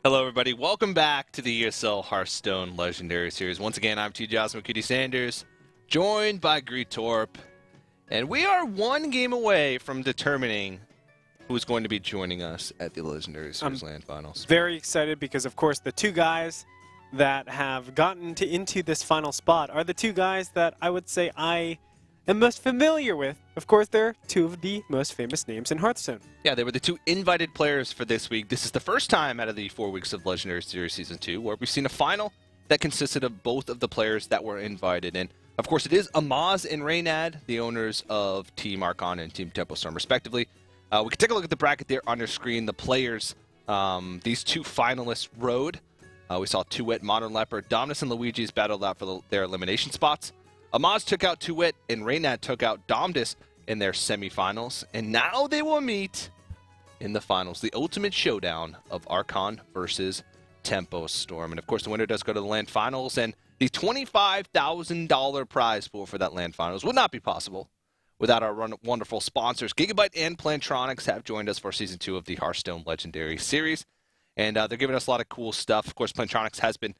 Hello, everybody. Welcome back to the ESL Hearthstone Legendary Series. Once again, I'm T. Cutie Sanders, joined by Greetorp, and we are one game away from determining who's going to be joining us at the Legendary Series Land Finals. Very excited because, of course, the two guys that have gotten into this final spot are the two guys that I would say I am most familiar with. Of course, they're two of the most famous names in Hearthstone. Yeah, they were the two invited players for this week. This is the first time out of the 4 weeks of Legendary Series Season 2 where we've seen a final that consisted of both of the players that were invited. And, of course, it is Amaz and Reynad, the owners of Team Archon and Team Tempo Storm, respectively. We can take a look at the bracket there on your screen. The players these two finalists rode. We saw Tuwit, Modern Leopard, Dominus, and Luigi's battled out for their elimination spots. Amaz took out Tuwit, and Reynad took out Dominus in their semifinals. And now they will meet in the finals, the ultimate showdown of Archon versus Tempo Storm. And, of course, the winner does go to the land finals, and the $25,000 prize pool for that land finals would not be possible without our wonderful sponsors. Gigabyte and Plantronics have joined us for Season 2 of the Hearthstone Legendary Series. And they're giving us a lot of cool stuff. Of course, Plantronics has been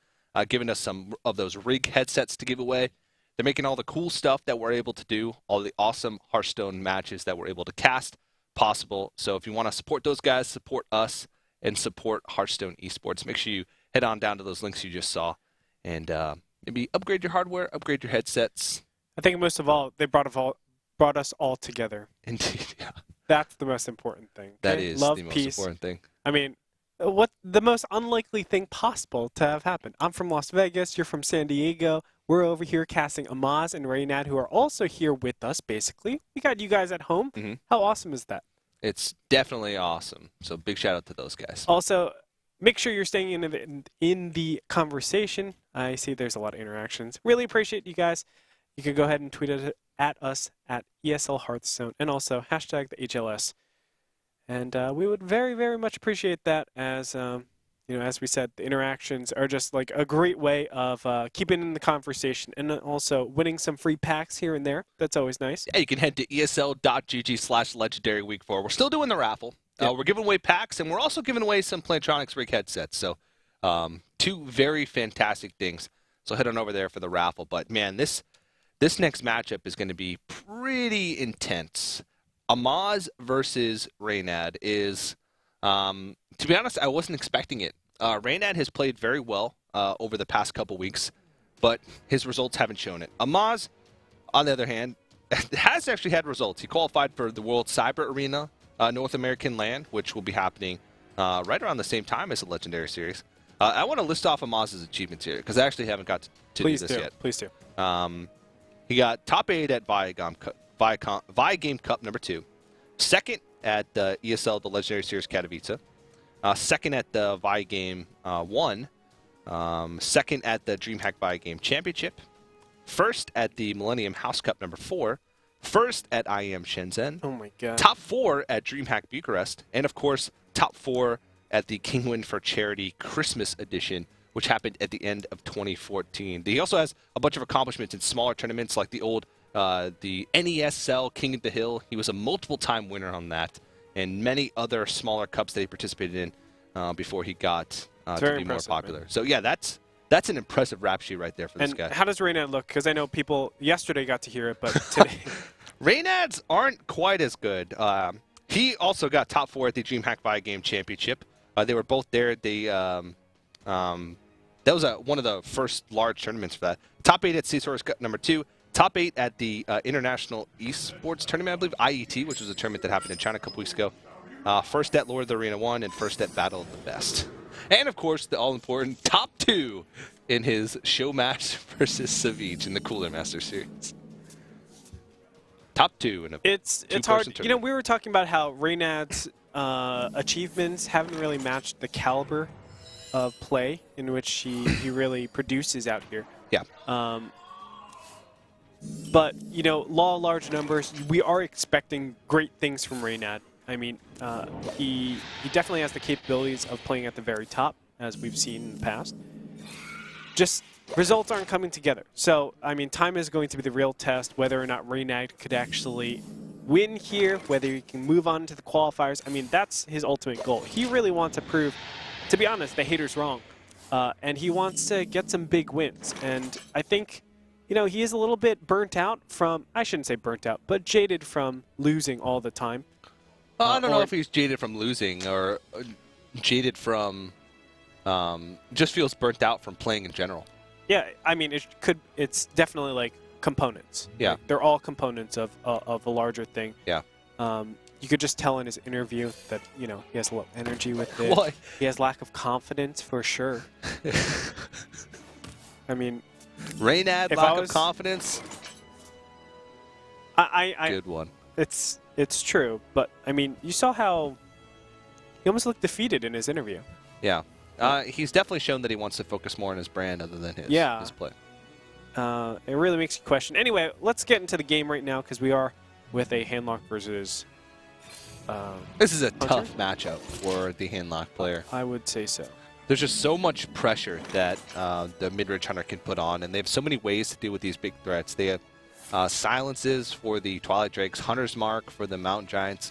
giving us some of those rig headsets to give away. They're making all the cool stuff that we're able to do, all the awesome Hearthstone matches that we're able to cast possible. So if you want to support those guys, support us, and support Hearthstone Esports, make sure you head on down to those links you just saw and maybe upgrade your hardware, upgrade your headsets. I think most of all, they brought us all together. Indeed, yeah. That's the most important thing. That okay? is Love, the most peace. important thing. I mean, what the most unlikely thing possible to have happened. I'm from Las Vegas. You're from San Diego. We're over here casting Amaz and Reynad, who are also here with us, basically. We got you guys at home. Mm-hmm. How awesome is that? It's definitely awesome. So big shout out to those guys. Also, make sure you're staying in the conversation. I see there's a lot of interactions. Really appreciate you guys. You can go ahead and tweet at us at ESL Hearthstone and also hashtag the HLS. And we would very, very much appreciate that as, as we said, the interactions are just like a great way of keeping in the conversation and also winning some free packs here and there. That's always nice. Yeah, you can head to esl.gg/legendary week 4. We're still doing the raffle. Yeah. We're giving away packs, and we're also giving away some Plantronics rig headsets. So two very fantastic things. So head on over there for the raffle. But, man, this next matchup is going to be pretty intense. Amaz versus Reynad is, to be honest, I wasn't expecting it. Reynad has played very well over the past couple weeks, but his results haven't shown it. Amaz, on the other hand, has actually had results. He qualified for the World Cyber Arena North American LAN, which will be happening right around the same time as the Legendary Series. I want to list off Amaz's achievements here, because I actually haven't got to do this yet. Please do. He got top 8 at Vi Game Cup number 2, second at the ESL, the Legendary Series Katowice, second at the Vi Game 1, second at the DreamHack Vi Game Championship, first at the Millennium House Cup number 4, first at IEM Shenzhen, Oh my god. top 4 at DreamHack Bucharest, and of course, top 4 at the Kingwin for Charity Christmas Edition, which happened at the end of 2014. He also has a bunch of accomplishments in smaller tournaments like the NESL King of the Hill. He was a multiple-time winner on that, and many other smaller cups that he participated in before he got to be more popular. Man. So yeah, that's an impressive rap sheet right there for this guy. And how does Reynad look? Because I know people yesterday got to hear it, but today... Reynads aren't quite as good. He also got top 4 at the DreamHack Vi Game Championship. They were both there. That was one of the first large tournaments for that. Top 8 at CSOR's Cup number 2. Top 8 at the International Esports Tournament, I believe, IET, which was a tournament that happened in China a couple weeks ago. First at Lord of the Arena 1 and first at Battle of the Best. And, of course, the all-important top 2 in his show match versus Savage in the Cooler Master Series. Top 2 in a It's hard. tournament. You know, we were talking about how Reynad's achievements haven't really matched the caliber of play in which he really produces out here. Yeah. But, you know, law of large numbers, we are expecting great things from Reynad. I mean, he definitely has the capabilities of playing at the very top, as we've seen in the past. Just results aren't coming together. So, I mean, time is going to be the real test, whether or not Reynad could actually win here, whether he can move on to the qualifiers. I mean, that's his ultimate goal. He really wants to prove to be honest, the hater's wrong. And he wants to get some big wins. And I think, he is a little bit burnt out from, I shouldn't say burnt out, but jaded from losing all the time. I don't know if he's jaded from losing or jaded from just feels burnt out from playing in general. Yeah, I mean, it's definitely like components. Yeah. Like, they're all components of a larger thing. Yeah. You could just tell in his interview that, he has a lot of energy with it. Why? He has lack of confidence for sure. I mean, Reynad, lack of confidence. Good one. It's true, but I mean, you saw how he almost looked defeated in his interview. Yeah. He's definitely shown that he wants to focus more on his brand other than his play. It really makes you question. Anyway, let's get into the game right now because we are with a handlock versus. This is a Hunter? tough matchup for the handlock player. I would say so. There's just so much pressure that the mid-range hunter can put on, and they have so many ways to deal with these big threats. They have silences for the Twilight Drakes, Hunter's Mark for the Mountain Giants.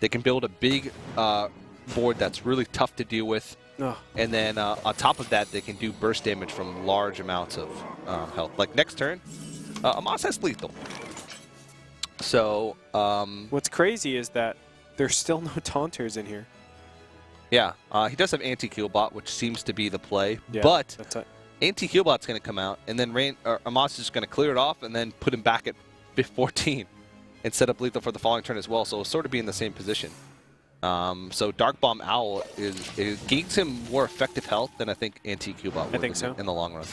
They can build a big board that's really tough to deal with. Oh. And then on top of that, they can do burst damage from large amounts of health. Like next turn, Amaz has lethal. So what's crazy is that there's still no taunters in here. Yeah, he does have anti-Keelbot, which seems to be the play. Yeah, but that's it. anti-Keelbot's going to come out, and then Amaz is just going to clear it off and then put him back at 14 and set up lethal for the following turn as well. So it'll sort of be in the same position. So Dark Bomb Owl it gains him more effective health than I think anti-Keelbot would in the long run.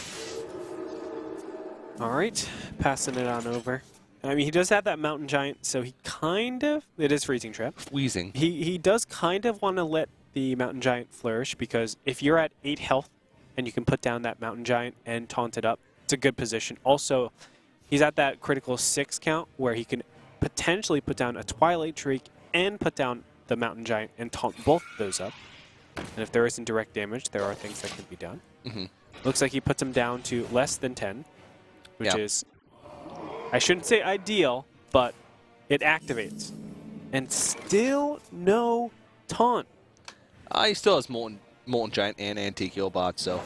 All right, passing it on over. I mean, he does have that Mountain Giant, so he kind of... It is Freezing Trap. Wheezing. He does kind of want to let the Mountain Giant flourish, because if you're at 8 health and you can put down that Mountain Giant and taunt it up, it's a good position. Also, he's at that critical 6 count where he can potentially put down a Twilight Drake and put down the Mountain Giant and taunt both of those up. And if there isn't direct damage, there are things that can be done. Mm-hmm. Looks like he puts him down to less than 10, which is... I shouldn't say ideal, but it activates. And still no taunt. He still has Molten Giant and Anti-Keelbot, so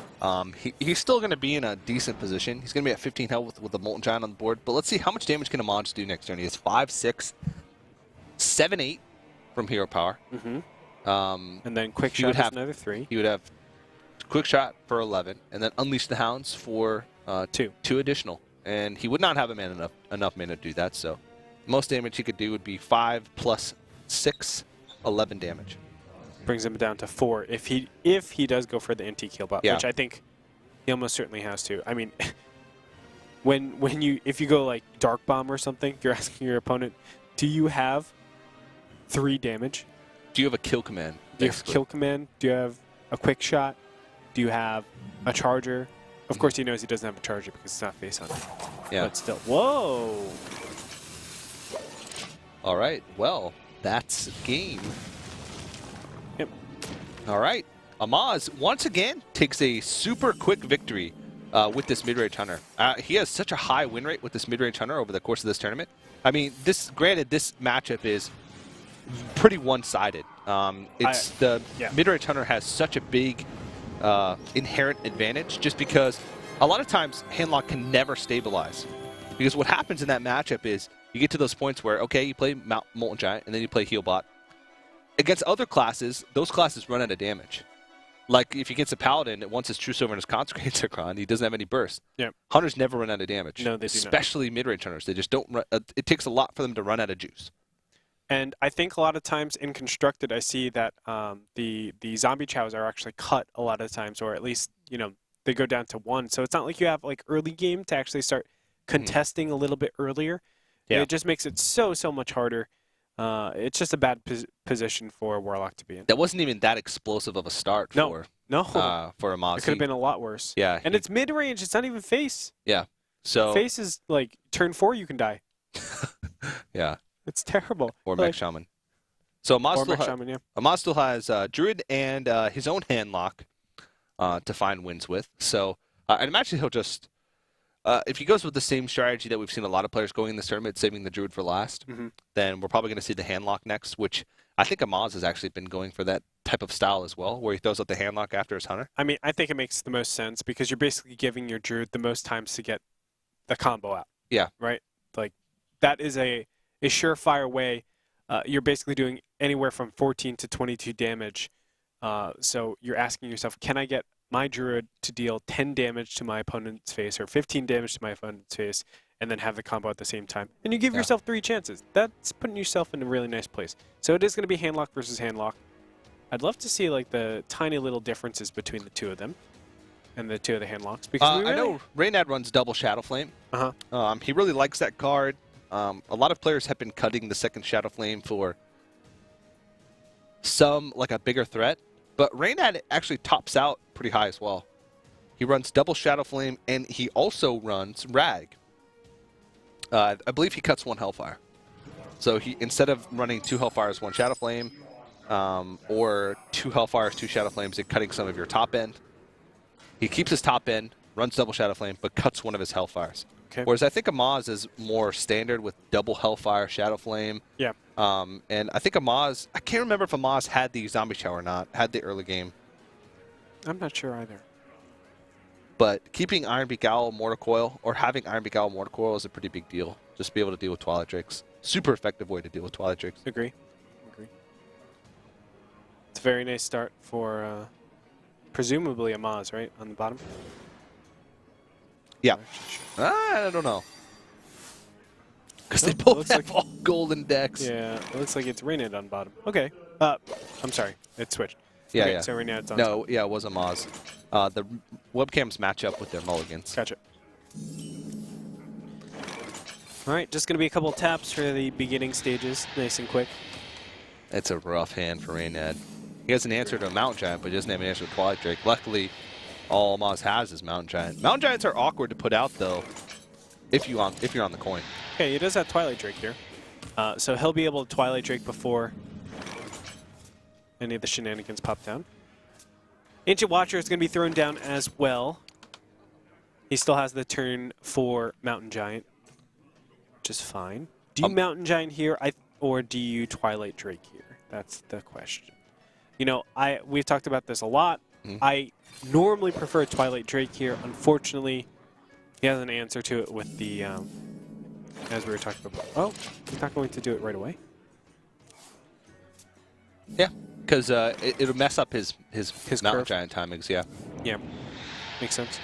he's still going to be in a decent position. He's going to be at 15 health with the Molten Giant on the board. But let's see, how much damage can Amaz do next turn? He has 5, 6, 7, 8 from Hero Power. Mm-hmm. And then Quick Shot has another 3. He would have Quick Shot for 11, and then Unleash the Hounds for 2 additional. And he would not have enough mana to do that, so most damage he could do would be 5 plus 6, 11 damage. Brings him down to 4 if he does go for the anti-Keelbot, which I think he almost certainly has to. I mean, if you go like Dark Bomb or something, you're asking your opponent, do you have 3 damage? Do you have a kill command? Do you have a kill command? Do you have a Quick Shot? Do you have a Charger? Of course, he knows he doesn't have a Charger because it's not face hunting. Yeah. But still, whoa! All right. Well, that's game. Yep. All right. Amaz once again takes a super quick victory with this mid-range hunter. He has such a high win rate with this mid-range hunter over the course of this tournament. I mean, granted, this matchup is pretty one-sided. The mid-range hunter has such a big inherent advantage just because a lot of times handlock can never stabilize. Because what happens in that matchup is you get to those points where, okay, you play Molten Giant and then you play Healbot. Against other classes, those classes run out of damage. Like if he gets a Paladin, once his True Silver and his Consecrates are gone, he doesn't have any burst. Yeah. Hunters never run out of damage. No, they do not. Especially mid-range hunters. They just don't run, it takes a lot for them to run out of juice. And I think a lot of times in Constructed, I see that the zombie chows are actually cut a lot of times, or at least, they go down to 1. So it's not like you have like early game to actually start contesting a little bit earlier. Yeah. It just makes it so much harder. It's just a bad position for Warlock to be in. That wasn't even that explosive of a start for Amaz. It could have been a lot worse. Yeah. And it's mid-range. It's not even face. Yeah. So face is like turn 4, you can die. Yeah. It's terrible. Or Mech Shaman. So Amaz still has Druid and his own handlock to find wins with. So I'd imagine he'll just, if he goes with the same strategy that we've seen a lot of players going in this tournament, saving the Druid for last, then we're probably going to see the handlock next, which I think Amaz has actually been going for that type of style as well, where he throws out the handlock after his hunter. I mean, I think it makes the most sense because you're basically giving your druid the most times to get the combo out. Yeah. Right? Like, that is a surefire way. You're basically doing anywhere from 14 to 22 damage. So you're asking yourself, can I get my druid to deal 10 damage to my opponent's face or 15 damage to my opponent's face and then have the combo at the same time? And you give yourself 3 chances. That's putting yourself in a really nice place. So it is going to be handlock versus handlock. I'd love to see like the tiny little differences between the two of them and the two of the handlocks. Because I know Reynad runs double Shadow Flame. He really likes that card. A lot of players have been cutting the second Shadow Flame for some, like a bigger threat. But Reynad actually tops out pretty high as well. He runs double Shadow Flame, and he also runs Rag. I believe he cuts 1 Hellfire. So he, instead of running 2 Hellfires, 1 Shadow Flame, or 2 Hellfires, 2 Shadow Flames, and cutting some of your top end, he keeps his top end, runs double Shadow Flame, but cuts 1 of his Hellfires. Okay. Whereas I think Amaz is more standard with double Hellfire, Shadow Flame. Yeah. And I think Amaz, I can't remember if Amaz had the Zombie Shower or not, had the early game. I'm not sure either. But keeping Ironbeak Owl, Mortar Coil, or having Ironbeak Owl, Mortar Coil is a pretty big deal. Just to be able to deal with Twilight Drakes. Super effective way to deal with Twilight Drakes. Agree. It's a very nice start for presumably Amaz, right? On the bottom? Yeah. I don't know. Because they both have all golden decks. Yeah, it looks like it's Reynad on bottom. Okay. I'm sorry. It switched. Yeah, okay, yeah. So Reynad's on No, top. yeah, it was Amaz. The webcams match up with their mulligans. Gotcha. All right, just going to be a couple of taps for the beginning stages. Nice and quick. It's a rough hand for Reynad. He has an answer to a Mountain Giant, but he doesn't have an answer to Twilight Drake. Luckily, all Amaz has is Mountain Giant. Mountain Giants are awkward to put out, though, if you're on the coin. Okay, he does have Twilight Drake here. So he'll be able to Twilight Drake before any of the shenanigans pop down. Ancient Watcher is going to be thrown down as well. He still has the turn for Mountain Giant, which is fine. Do you Mountain Giant here, or do you Twilight Drake here? That's the question. You know, we've talked about this a lot. I normally prefer Twilight Drake here. Unfortunately, he has an answer to it with the, as we were talking about. Oh, he's not going to do it right away. Yeah, because it'll mess up his Mountain curve. Giant timings, yeah. Yeah, makes sense.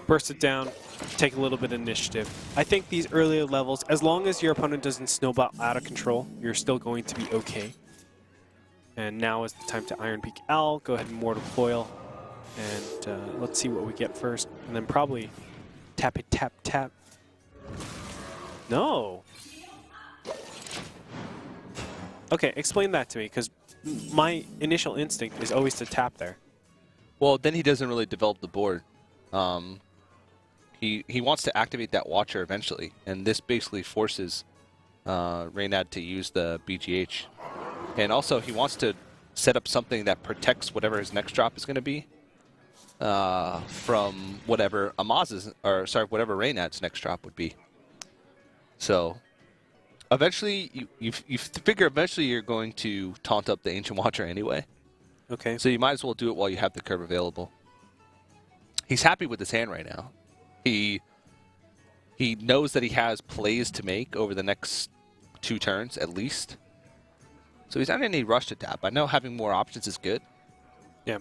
Burst it down, take a little bit of initiative. I think these earlier levels, as long as your opponent doesn't snowball out of control, you're still going to be okay. And now is the time to Ironbeak Owl. Go ahead and Mortal Coil. And let's see what we get first. And then probably tap it, tap, tap. No. Okay, explain that to me, because my initial instinct is always to tap there. Well, then he doesn't really develop the board. He wants to activate that Watcher eventually, and this basically forces Reynad to use the BGH. And also, he wants to set up something that protects whatever his next drop is going to be from whatever Amaz's, or sorry, whatever Reynad's next drop would be. So eventually, you figure eventually you're going to taunt up the Ancient Watcher anyway. Okay. So you might as well do it while you have the curve available. He's happy with his hand right now. He knows that he has plays to make over the next 2 turns at least. So he's not in any rush to tap. I know having more options is good. Yeah.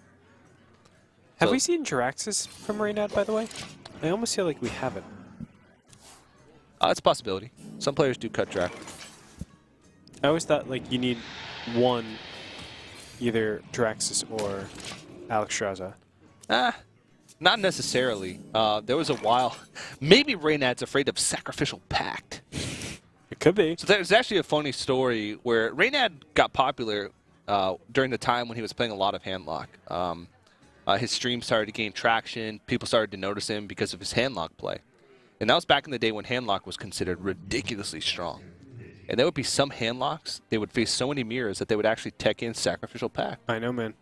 Have we seen Jiraxis from Reynad, by the way? I almost feel like we haven't. It's a possibility. Some players do cut track. I always thought like you need one, either Jiraxis or Alexstrasza. Not necessarily. There was a while. Maybe Reynad's afraid of Sacrificial Pact. It could be. So there's actually a funny story where Reynad got popular during the time when he was playing a lot of Handlock. His stream started to gain traction. People started to notice him because of his Handlock play. And that was back in the day when Handlock was considered ridiculously strong. And there would be some Handlocks, they would face so many mirrors that they would actually tech in Sacrificial Pact. I know, man.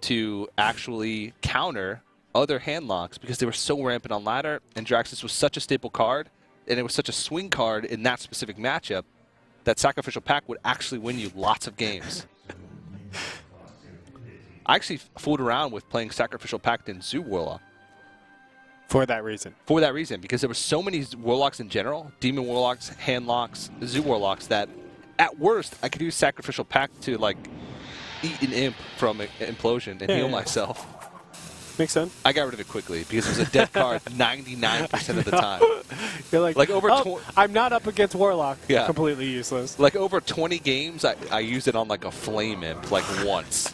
To actually counter other Handlocks because they were so rampant on ladder, and Jiraxis was such a staple card, and it was such a swing card in that specific matchup that Sacrificial Pact would actually win you lots of games. I actually fooled around with playing Sacrificial Pact in Zoo Warlock. For that reason. For that reason, because there were so many Warlocks in general, Demon Warlocks, Handlocks, Zoo Warlocks, that at worst, I could use Sacrificial Pact to, like, eat an imp from Implosion and heal myself. Makes sense. I got rid of it quickly because it was a dead card 99% of the time. You're like over I'm not up against Warlock. Yeah. Completely useless. Like over 20 games, I used it on like a Flame Imp like once.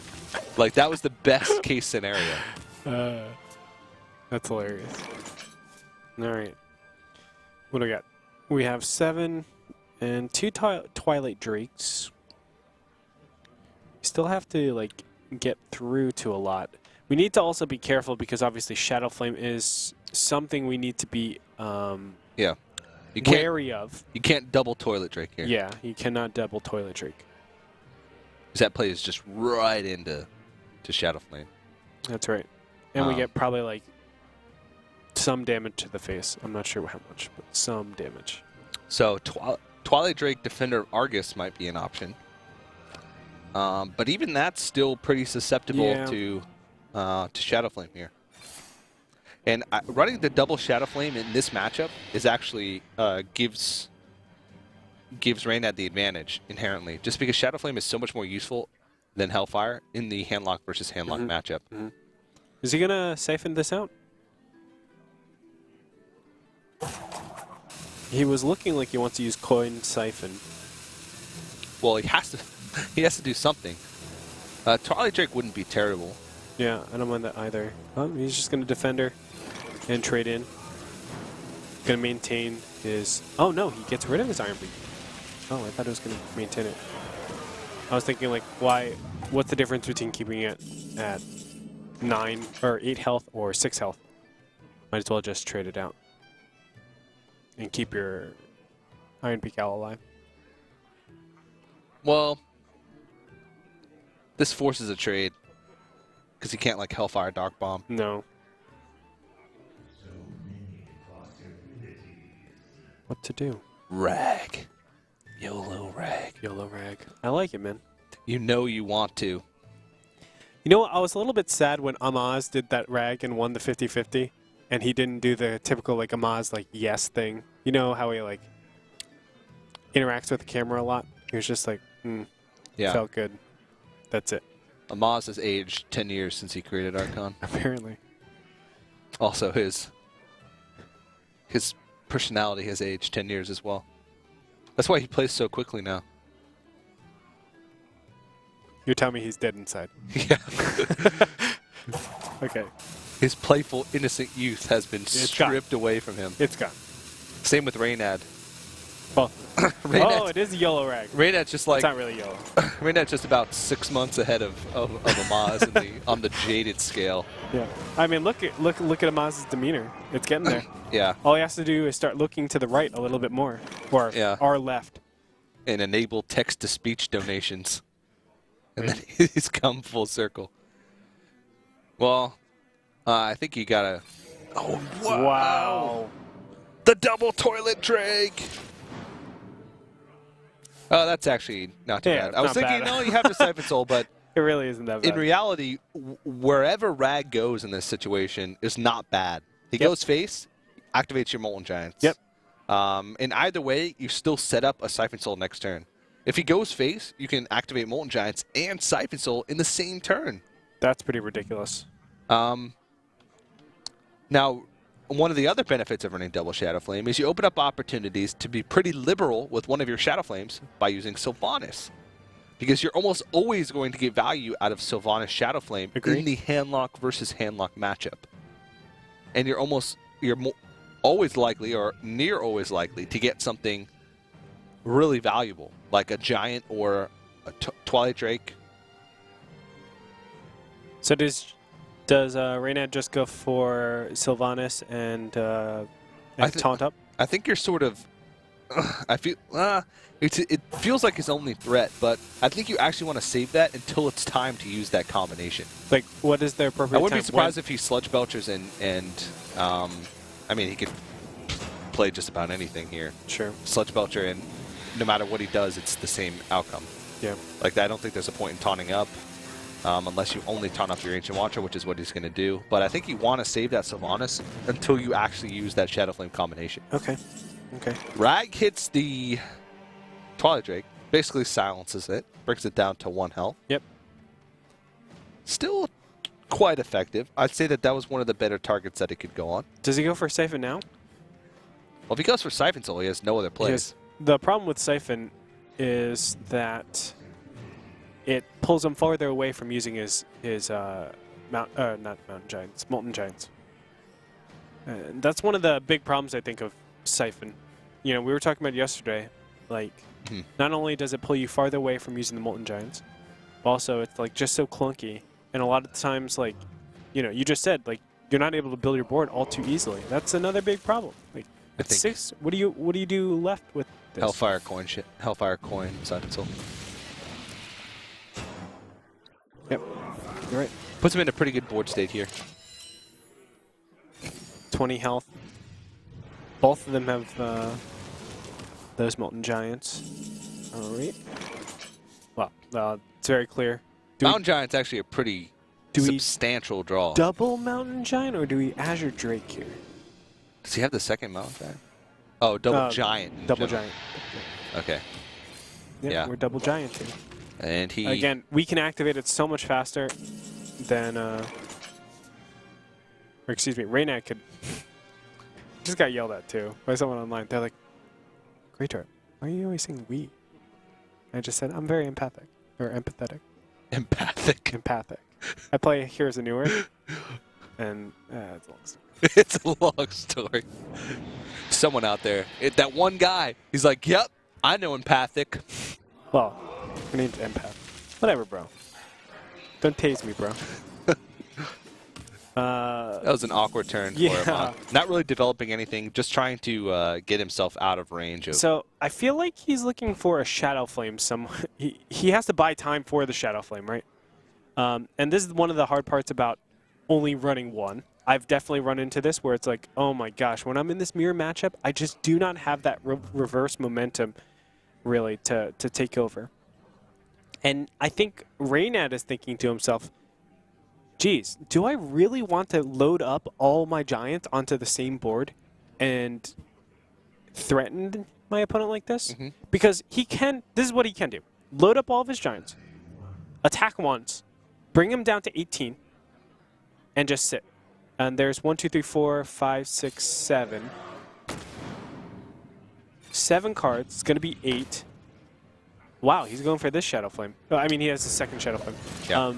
Like that was the best case scenario. That's hilarious. All right. What do we got? We have 7 and 2 Twilight Drakes. Still have to like get through to a lot. We need to also be careful because obviously Shadow Flame is something we need to be wary of. You can't double Toilet Drake here. Yeah, you cannot double Toilet Drake. Because that play is just right into Shadow Flame. That's right. And we get probably like some damage to the face. I'm not sure how much, but some damage. So Twilight Drake Defender of Argus might be an option. But even that's still pretty susceptible to Shadow Flame here. And running the double Shadow Flame in this matchup is actually gives Reynad the advantage inherently, just because Shadow Flame is so much more useful than Hellfire in the Handlock versus Handlock matchup. Is he going to siphon this out? He was looking like he wants to use Coin Siphon. Well, he has to. He has to do something. Twilight Drake wouldn't be terrible. Yeah, I don't mind that either. Oh, he's just going to Defender and trade in. Going to maintain his... Oh, no, he gets rid of his Iron Beak. Oh, I thought he was going to maintain it. I was thinking, like, what's the difference between keeping it at 9 or 8 health or 6 health? Might as well just trade it out. And keep your Iron Beak Owl alive. Well, this forces a trade. Because he can't, like, Hellfire Dark Bomb. No. What to do? Rag. YOLO Rag. YOLO Rag. I like it, man. You know you want to. You know what? I was a little bit sad when Amaz did that Rag and won the 50-50. And he didn't do the typical, like, Amaz, like, yes thing. You know how he, like, interacts with the camera a lot? He was just like, yeah. Felt good. That's it. Amaz has aged 10 years since he created Archon. Apparently. Also, his personality has aged 10 years as well. That's why he plays so quickly now. You're telling me he's dead inside. Yeah. Okay. His playful, innocent youth has been stripped away from him. It's gone. Same with Reynad. Well, oh, it is a yellow rag. Reynad's just like... It's not really yellow. Reynad's just about 6 months ahead of Amaz on the jaded scale. Yeah. I mean, look at Amaz's demeanor. It's getting there. Yeah. All he has to do is start looking to the right a little bit more. Or our left. And enable text-to-speech donations. And then he's come full circle. Well, I think you gotta... Oh, wow. The double Toilet Drake! Oh, that's actually not too bad. I was thinking, no, you have to Siphon Soul, but... It really isn't that bad. In reality, wherever Rag goes in this situation is not bad. He goes face, activates your Molten Giants. Yep. And either way, you still set up a Siphon Soul next turn. If he goes face, you can activate Molten Giants and Siphon Soul in the same turn. That's pretty ridiculous. Now, one of the other benefits of running double Shadow Flame is you open up opportunities to be pretty liberal with one of your Shadow Flames by using Sylvanas. Because you're almost always going to get value out of Sylvanas Shadow Flame in the Handlock versus Handlock matchup. And you're always likely, or near always likely, to get something really valuable, like a Giant or a Twilight Drake. So does Reynad just go for Sylvanas and taunt up? I think you're sort of... I feel it feels like his only threat, but I think you actually want to save that until it's time to use that combination. Like, what is their appropriate time? I wouldn't be surprised if he Sludge Belchers and I mean, he could play just about anything here. Sure. Sludge Belcher and no matter what he does, it's the same outcome. Yeah. Like, I don't think there's a point in taunting up unless you only taunt up your Ancient Watcher, which is what he's going to do. But I think you want to save that Sylvanas until you actually use that Shadow Flame combination. Okay. Okay. Rag hits the Twilight Drake, basically silences it, brings it down to 1 health. Yep. Still quite effective. I'd say that was one of the better targets that he could go on. Does he go for Siphon now? Well, if he goes for Siphon Soul, he has no other plays. The problem with Siphon is that it pulls him farther away from using his not Mountain Giants, Molten Giants. And that's one of the big problems, I think, of Siphon. You know, we were talking about it yesterday. Like, not only does it pull you farther away from using the Molten Giants, but also it's like just so clunky. And a lot of the times, like, you know, you just said, like, you're not able to build your board all too easily. That's another big problem. Like, at 6, what do you do left with this? Hellfire coin, Siphon Soul. Yep, you're right. Puts him in a pretty good board state here. 20 health. Both of them have those Molten Giants. All right. Well, it's very clear. Mountain Giant's actually a pretty substantial draw. Double Mountain Giant, or do we Azure Drake here? Does he have the second Mountain Giant? Oh, double Giant. Double Giant. Okay. Yep, Yeah. we're double gianting. And he... Again, we can activate it so much faster than... or excuse me, Reynad could... just got yelled at, too, by someone online. They're like, Greater, why are you always saying we? I just said, I'm very empathic. Or empathetic. Empathic. Empathic. I play Here's a New Earth, and it's a long story. It's a long story. Someone out there, that one guy, he's like, yep, I know empathic. Well, her name's Empath. Whatever, bro. Don't tase me, bro. That was an awkward turn for him. Not really developing anything, just trying to get himself out of range. So I feel like he's looking for a Shadow Flame. He has to buy time for the Shadow Flame, right? And this is one of the hard parts about only running one. I've definitely run into this where it's like, oh my gosh, when I'm in this mirror matchup, I just do not have that reverse momentum really to take over. And I think Reynad is thinking to himself, geez, do I really want to load up all my giants onto the same board and threaten my opponent like this? Mm-hmm. Because this is what he can do. Load up all of his giants, attack once, bring him down to 18, and just sit. And there's 1, 2, 3, 4, 5, 6, 7. 7 cards. It's going to be 8. Wow, he's going for this Shadow Flame. Oh, I mean, he has the second Shadow Flame. Yeah.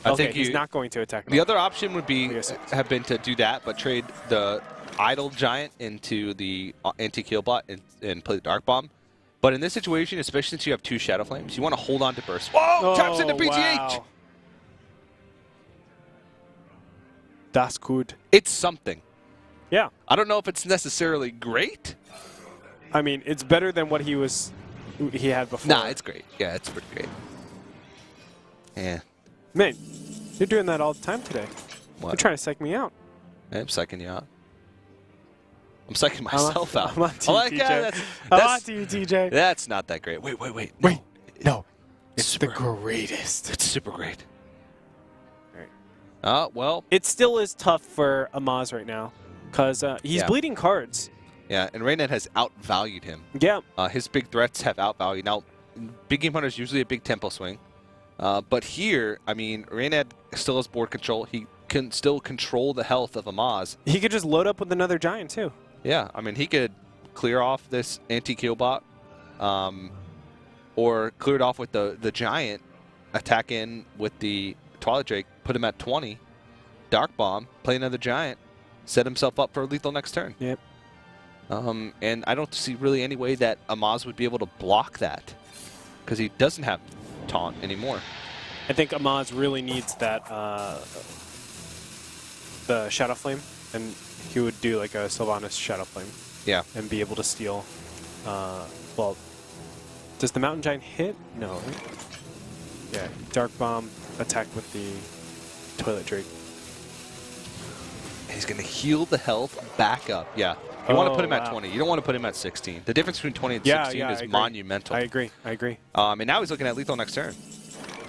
I think he's not going to attack. The other option would be have been to do that, but trade the Idle Giant into the anti-kill bot and play the Dark Bomb. But in this situation, especially since you have 2 Shadow Flames, you want to hold on to Burst. Whoa! Taps into BTH! Wow. That's good. It's something. Yeah. I don't know if it's necessarily great. I mean, it's better than what he had before. Nah, it's great. Yeah, it's pretty great. Yeah. Man, you're doing that all the time today. What? You're trying to psych me out. I'm psyching you out. I'm psyching myself out. I'm on to you, TJ. I'm on to you, TJ. That's not that great. Wait. No. It's the greatest. It's super great. All right. Well. It still is tough for Amaz right now because he's bleeding cards. Yeah, and Reynad has outvalued him. Yeah. His big threats have outvalued. Now, Big Game Hunter is usually a big tempo swing. But here, I mean, Reynad still has board control. He can still control the health of Amaz. He could just load up with another giant, too. Yeah, I mean, he could clear off this anti-kill bot or clear it off with the giant, attack in with the Twilight Drake, put him at 20, Dark Bomb, play another giant, set himself up for a lethal next turn. Yep. And I don't see really any way that Amaz would be able to block that because he doesn't have taunt anymore. I think Amaz really needs that the Shadow Flame, and he would do like a Sylvanas Shadow Flame. Yeah. And be able to steal. Well, does the Mountain Giant hit? No, right? Yeah, Dark Bomb, attack with the Toilet Drake. And he's going to heal the health back up. Yeah. You want to put him at wow. 20. You don't want to put him at 16. The difference between 20 and Yeah, 16 yeah, I is agree. monumental. I agree. And now he's looking at lethal next turn.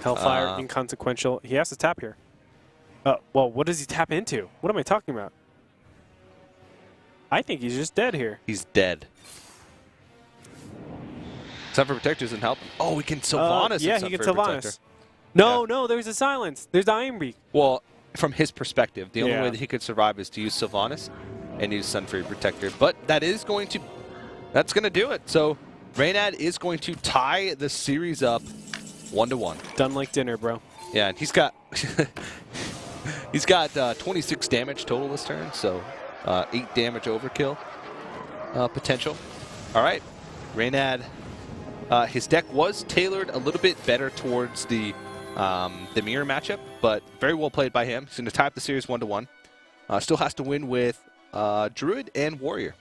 Hellfire, inconsequential. He has to tap here. Well, what does he tap into? What am I talking about? I think he's just dead here. He's dead. Time for Protectors and help him. Oh, he can Sylvanas. Yeah, he can Sylvanas. No, there's a silence. There's the Iron Beak. Well, from his perspective, the only Yeah. way that he could survive is to use Sylvanas and use Sunfury Protector. But that's going to do it. So Reynad is going to tie the series up 1-1. Done like dinner, bro. Yeah, and he's got he's got 26 damage total this turn, so 8 damage overkill potential. All right, Reynad. His deck was tailored a little bit better towards the mirror matchup, but very well played by him. He's going to tie up the series 1-1. Still has to win with Druid and Warrior.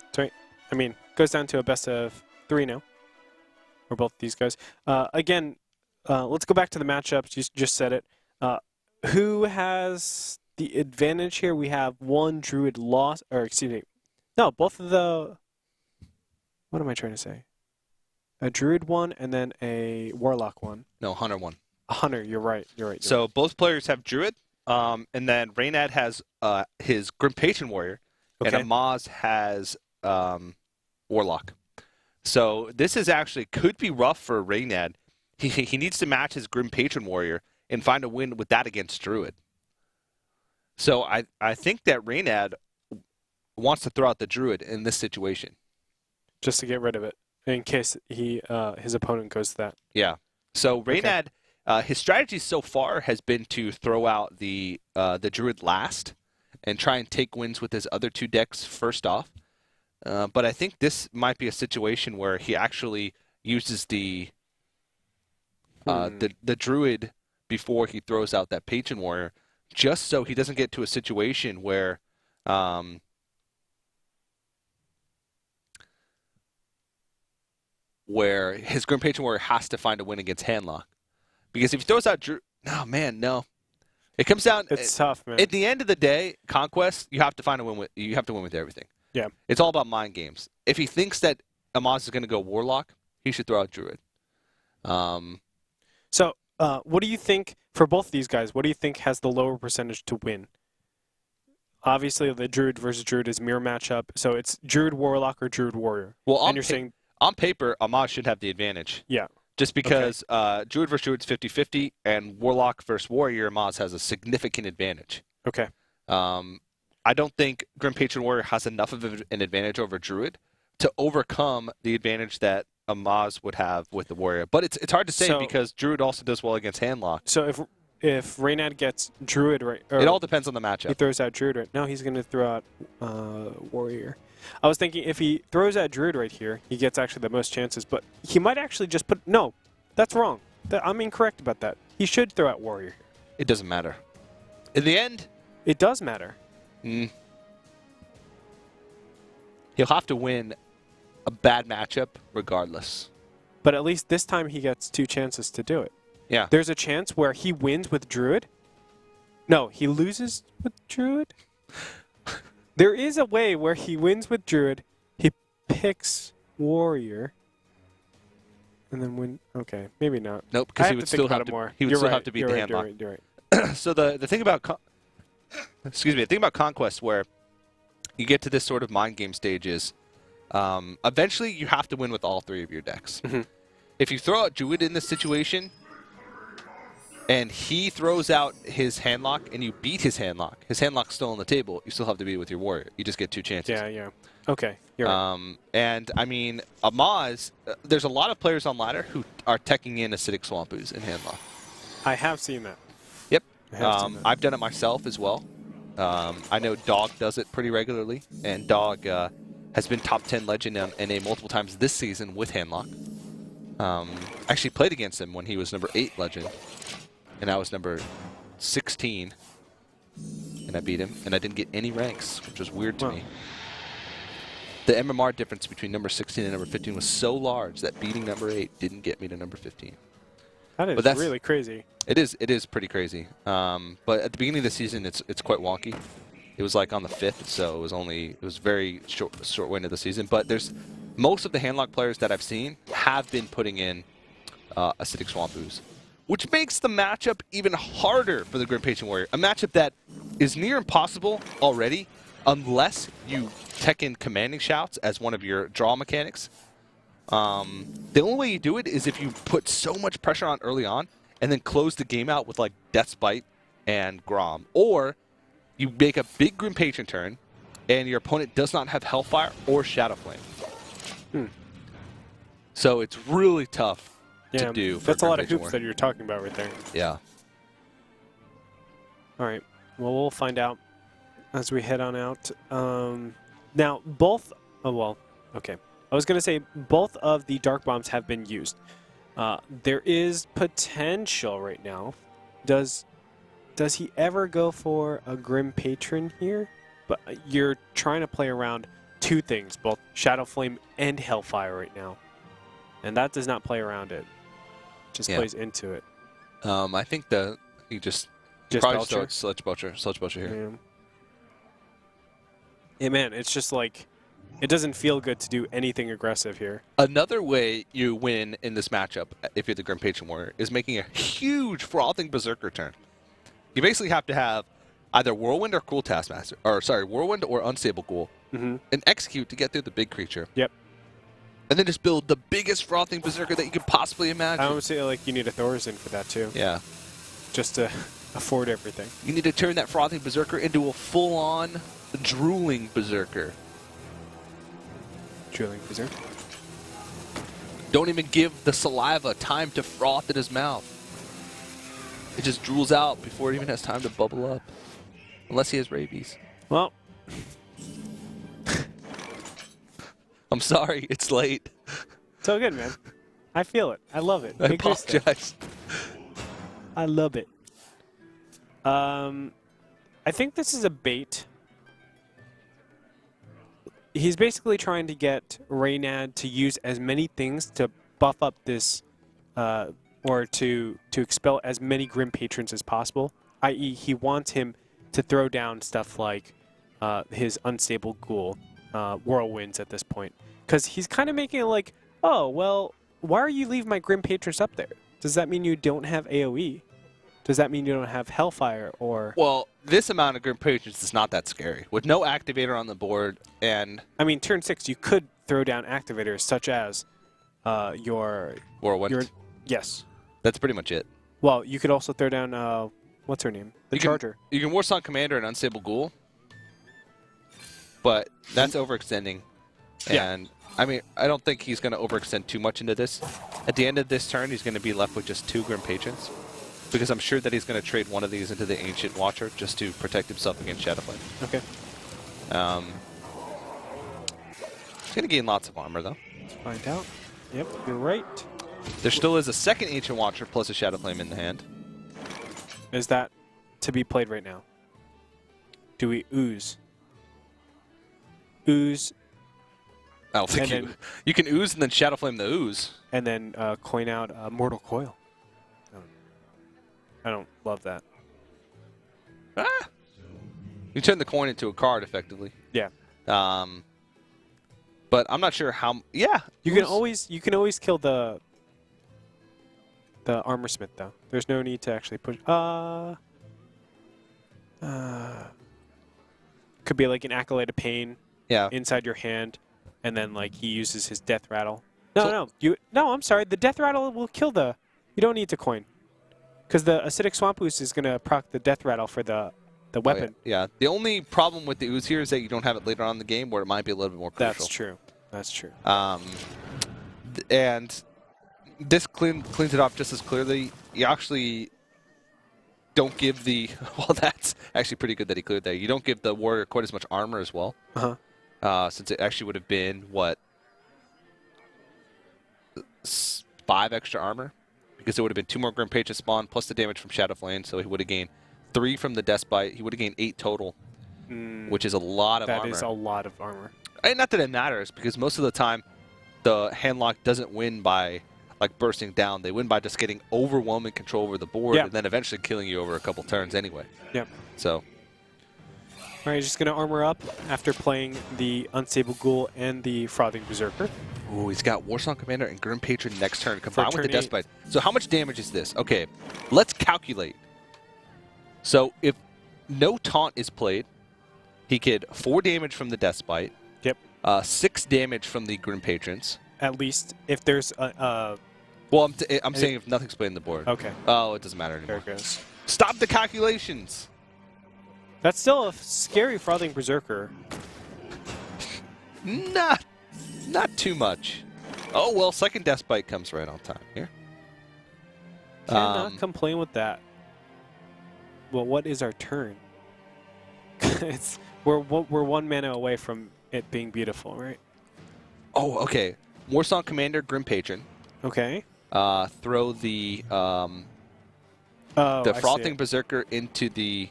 That's right. I mean, goes down to a best of 3 now. Or both of these guys. Again, let's go back to the matchups. You just said it. Who has the advantage here? We have one Druid lost, or excuse me. No, both of the. What am I trying to say? A Druid one and then a Warlock one. No, Hunter one. A Hunter, you're right. So both players have Druid, and then Reynad has his Grim Patron Warrior, Okay. and Amaz has Warlock. So this is actually could be rough for Reynad. He needs to match his Grim Patron Warrior and find a win with that against Druid. So I think that Reynad wants to throw out the Druid in this situation. Just to get rid of it, in case his opponent goes to that. Yeah. So Reynad, his strategy so far has been to throw out the Druid last and try and take wins with his other 2 decks first off. But I think this might be a situation where he actually uses the Druid before he throws out that Patron Warrior, just so he doesn't get to a situation where his Grim Patron Warrior has to find a win against Handlock. Because if he throws out Druid, no. It comes down. It's tough, man. At the end of the day, Conquest, you have to find a win with. You have to win with everything. Yeah. It's all about mind games. If he thinks that Amaz is going to go Warlock, he should throw out Druid. So, what do you think, for both of these guys, what do you think has the lower percentage to win? Obviously, the Druid versus Druid is mirror matchup, so it's Druid Warlock or Druid Warrior. Well, and you're saying, on paper, Amaz should have the advantage. yeah. Just because Druid versus Druid is 50-50, and Warlock versus Warrior, Amaz has a significant advantage. Okay. I don't think Grim Patron Warrior has enough of an advantage over Druid to overcome the advantage that Amaz would have with the Warrior. But it's hard to say because Druid also does well against Handlock. So if Reynad gets Druid right... It all depends on the matchup. He throws out Druid right... No, he's going to throw out Warrior. I was thinking if he throws out Druid right here, he gets actually the most chances. But he might actually just put... No, that's wrong. I'm incorrect about that. He should throw out Warrior here. It doesn't matter. In the end... It does matter. He'll have to win a bad matchup regardless. But at least this time he gets 2 chances to do it. Yeah. There's a chance where he wins with Druid. No, he loses with Druid. There is a way where he wins with Druid, he picks Warrior, and then win. Okay, maybe not. Nope, because he would still have to. More. He would still have to beat the Handlock. You're right. So the thing about the thing about Conquest, where you get to this sort of mind game stage, is eventually you have to win with all 3 of your decks. Mm-hmm. If you throw out Druid in this situation, and he throws out his Handlock, and you beat his Handlock's still on the table. You still have to beat with your Warrior. You just get 2 chances. Yeah. Okay, you're right. And I mean, Amaz, there's a lot of players on ladder who are teching in Acidic Swamp Ooze in Handlock. I have seen that. Yep. I have seen that. I've done it myself as well. I know Dog does it pretty regularly, and Dog has been top 10 legend in NA multiple times this season with Handlock. Actually played against him when he was number 8 legend, and I was number 16, and I beat him, and I didn't get any ranks, which was weird to me. The MMR difference between number 16 and number 15 was so large that beating number 8 didn't get me to number 15. That is really crazy. It is pretty crazy. But at the beginning of the season, it's quite wonky. It was like on the 5th, so it was very short window of the season. But there's most of the handlock players that I've seen have been putting in Acidic Swamp Ooze, which makes the matchup even harder for the Grim Patient Warrior. A matchup that is near impossible already, unless you tech in Commanding Shouts as one of your draw mechanics. The only way you do it is if you put so much pressure on early on and then close the game out with like Death's Bite and Grom. Or you make a big Grim Patient turn and your opponent does not have Hellfire or Shadow Flame. So it's really tough to do. That's a lot of hoops that you're talking about right there. Yeah. All right. Well, we'll find out as we head on out. Now, both... Oh, well, okay. I was going to say both of the Dark Bombs have been used. There is potential right now. Does he ever go for a Grim Patron here? But you're trying to play around two things, both Shadow Flame and Hellfire right now. And that does not play around it. Just plays into it. I think he just probably starts Sludge Belcher here. Yeah, man, it's just like, it doesn't feel good to do anything aggressive here. Another way you win in this matchup, if you're the Grim Patron Warrior, is making a huge Frothing Berserker turn. You basically have to have either Whirlwind or Cruel Taskmaster, or sorry, Whirlwind or Unstable Ghoul, and execute to get through the big creature. Yep. And then just build the biggest Frothing Berserker that you could possibly imagine. I would say like you need a Thorazin for that too. Yeah. Just to afford everything. You need to turn that Frothing Berserker into a full-on drooling Berserker. Drooling Berserker. Don't even give the saliva time to froth in his mouth. It just drools out before it even has time to bubble up. Unless he has rabies. Well. I'm sorry, it's late. It's all good, man. I feel it. I love it. I apologize. I love it. I think this is a bait. He's basically trying to get Reynad to use as many things to buff up this, or to expel as many Grim Patrons as possible. I.e., he wants him to throw down stuff like his Unstable Ghoul, Whirlwinds at this point. Because he's kind of making it like, oh, well, why are you leaving my Grim Patrons up there? Does that mean you don't have AoE? Does that mean you don't have Hellfire or... Well, this amount of Grim Patrons is not that scary. With no activator on the board and... I mean, turn 6, you could throw down activators such as your... Whirlwind. Yes. That's pretty much it. Well, you could also throw down, what's her name? The Charger. You can Warsong Commander and Unstable Ghoul. But that's overextending. And, I mean, I don't think he's going to overextend too much into this. At the end of this turn, he's going to be left with just 2 Grim Patrons. Because I'm sure that he's going to trade one of these into the Ancient Watcher just to protect himself against Shadow Flame. Okay. He's going to gain lots of armor, though. Let's find out. Yep, you're right. There still is a second Ancient Watcher plus a Shadow Flame in the hand. Is that to be played right now? Do we ooze? Ooze. I don't think you can ooze and then Shadow Flame the ooze. And then coin out Mortal Coil. I don't love that. Ah! You turn the coin into a card, effectively. Yeah. But I'm not sure how... Yeah. You can always kill the Armor Smith, though. There's no need to actually push... could be like an Acolyte of Pain inside your hand, and then like he uses his Death Rattle. No, I'm sorry. The Death Rattle will kill the... You don't need to coin. Because the Acidic Swamp Ooze is going to proc the Death Rattle for the weapon. Oh, yeah. The only problem with the Ooze here is that you don't have it later on in the game where it might be a little bit more crucial. That's true. That's true. And this cleans it up just as clearly. You actually don't give the... Well, that's actually pretty good that he cleared that. You don't give the Warrior quite as much armor as well. Since it actually would have been, what, 5 extra armor? Because it would have been 2 more Grim Patron spawn plus the damage from Shadow Flame, so he would have gained 3 from the Death Bite. He would have gained 8 total, which is a lot of armor. That is a lot of armor. And not that it matters, because most of the time, the handlock doesn't win by like bursting down. They win by just getting overwhelming control over the board, and then eventually killing you over a couple turns anyway. Yep. So. All All right, he's just going to armor up after playing the Unstable Ghoul and the Frothing Berserker. Ooh, he's got Warsong Commander and Grim Patron next turn combined with the turn Death Bite. So how much damage is this? Okay, let's calculate. So if no taunt is played, he could 4 damage from the Death Bite. Yep. 6 damage from the Grim Patrons. At least if there's a... Well, I'm saying if nothing's played on the board. Okay. Oh, it doesn't matter There anymore. it goes. Stop the calculations. That's still a scary Frothing Berserker. Not too much. Oh, well, second Death Bite comes right on time here. Cannot complain with that. Well, what is our turn? We're 1 mana away from it being beautiful, right? Oh, okay. Warsong Commander, Grim Patron. Okay. Throw the I see Frothing it. Berserker into the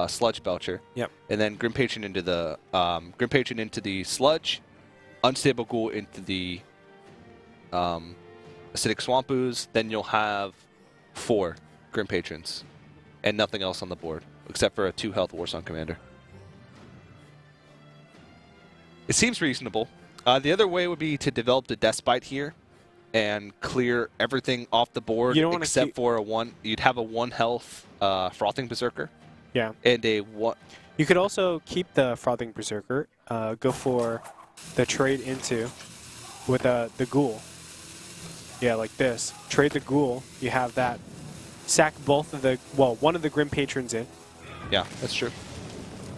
Sludge Belcher. Yep. And then Grim Patron into the Sludge, Unstable Ghoul into the Acidic Swamp Ooze. Then you'll have 4 Grim Patrons and nothing else on the board except for a 2-health Warsong Commander. It seems reasonable. The other way would be to develop the Death Bite here and clear everything off the board You don't wanna except keep- for a 1. You'd have a 1-health Frothing Berserker Yeah. and a 1. You could also keep the Frothing Berserker, go for the trade into with the Ghoul. Yeah, like this. Trade the Ghoul. You have that. Sack both of the... Well, one of the Grim Patrons in. Yeah, that's true.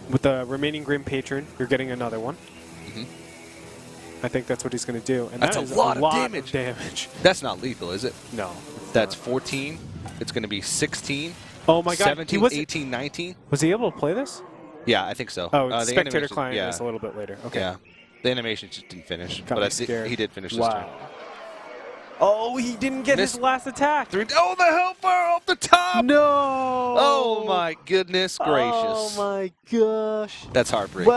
With the remaining Grim Patron, you're getting another one. Mhm. I think that's what he's going to do. And That's that a is lot of damage. That's not lethal, is it? No. That's 14. It's going to be 16, Oh my god. 17, he was 18, 19. Was he able to play this? Yeah, I think so. Oh, The Spectator animation- Client yeah, is a little bit later. Okay. Yeah. The animation just didn't finish. Got but me scared. he did finish this Wow. turn. Oh, he didn't get his Missed- last attack. Oh, the Hellfire off the top! No. Oh my goodness gracious. Oh my gosh. That's heartbreaking.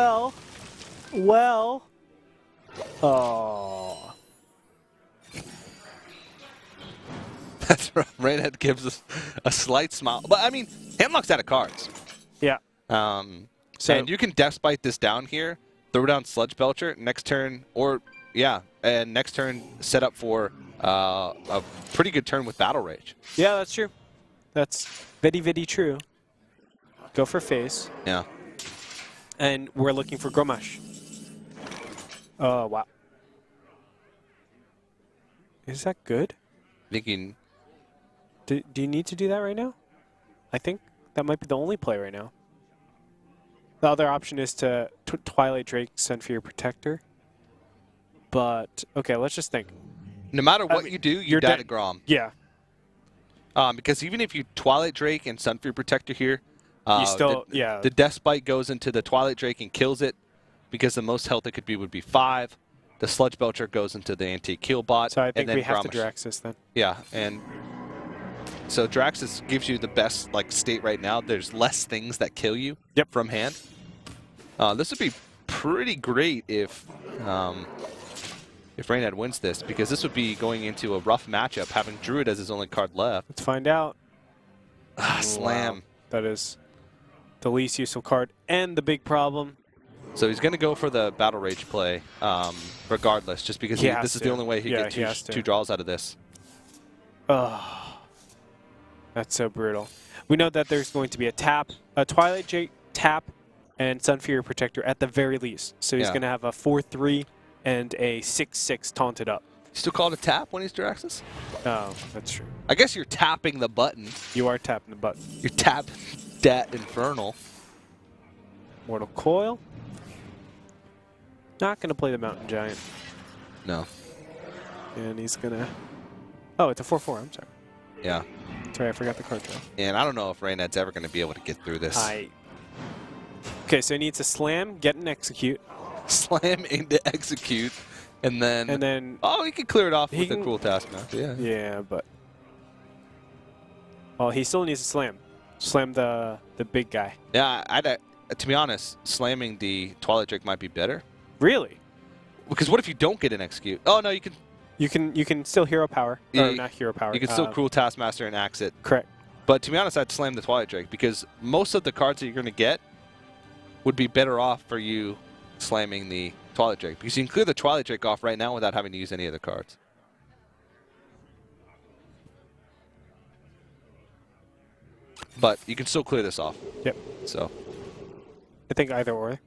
Well. Oh. That's right. Reynad gives us a slight smile. But I mean, Handlock's out of cards. Yeah. So And you can Death Bite this down here, throw down Sludge Belcher, next turn, and next turn set up for a pretty good turn with Battle Rage. yeah, that's true. That's very true. Go for face, Yeah. and we're looking for Gromash. Oh wow. Is that good? Thinking, Do you need to do that right now? I think that might be the only play right now. The other option is to Twilight Drake, Sunfear Protector. But, okay, let's just think. no matter what mean, you do, you you're die dead. to Grom. Yeah. Because even if you Twilight Drake and Sunfear Protector here, You still, yeah. the Death Bite goes into the Twilight Drake and kills it because the most health it could be would be 5. The Sludge Belcher goes into the anti-kill bot. So I think and then we have to Gromish. Drax this then. Yeah, and so Draxus gives you the best state right now. There's less things that kill you from hand. This would be pretty great if Reynad wins this, because this would be going into a rough matchup, having Druid as his only card left. Let's find out. Slam. Wow. That is the least useful card and the big problem. So he's going to go for the Battle Rage play, regardless, just because He has this is to. the only way he Yeah, can he has get to. two draws out of this. Oh, that's so brutal. We know that there's going to be a Twilight Drake tap, and Sunfear Protector at the very least. So he's Yeah. going to have a 4/3 and a 6/6 taunted up. Still called a tap when he's Draxus? Oh, that's true. I guess you're tapping the button. You are tapping the button. You're tapping that Infernal. Mortal Coil. Not going to play the Mountain Giant. No. And he's going to... Oh, it's a 4/4. I'm sorry. Yeah. Sorry, I forgot the card draw. And I don't know if Reynad's ever going to be able to get through this. Okay, so he needs to slam, get an execute, Slam into execute, and then... Oh, he can clear it off He with a can- Cruel Taskmaster, yeah. Yeah, but... Well, he still needs to slam. Slam the big guy. Yeah, to be honest, slamming the Twilight Drake might be better. Really? Because what if you don't get an execute? Oh, no, you can You can still hero power. Yeah, Or not hero power. you can still Cruel Taskmaster and axe it. Correct. But to be honest, I'd slam the Twilight Drake, because most of the cards that you're going to get would be better off for you slamming the Twilight Drake, because you can clear the Twilight Drake off right now without having to use any of the cards. But you can still clear this off. Yep. So I think either or.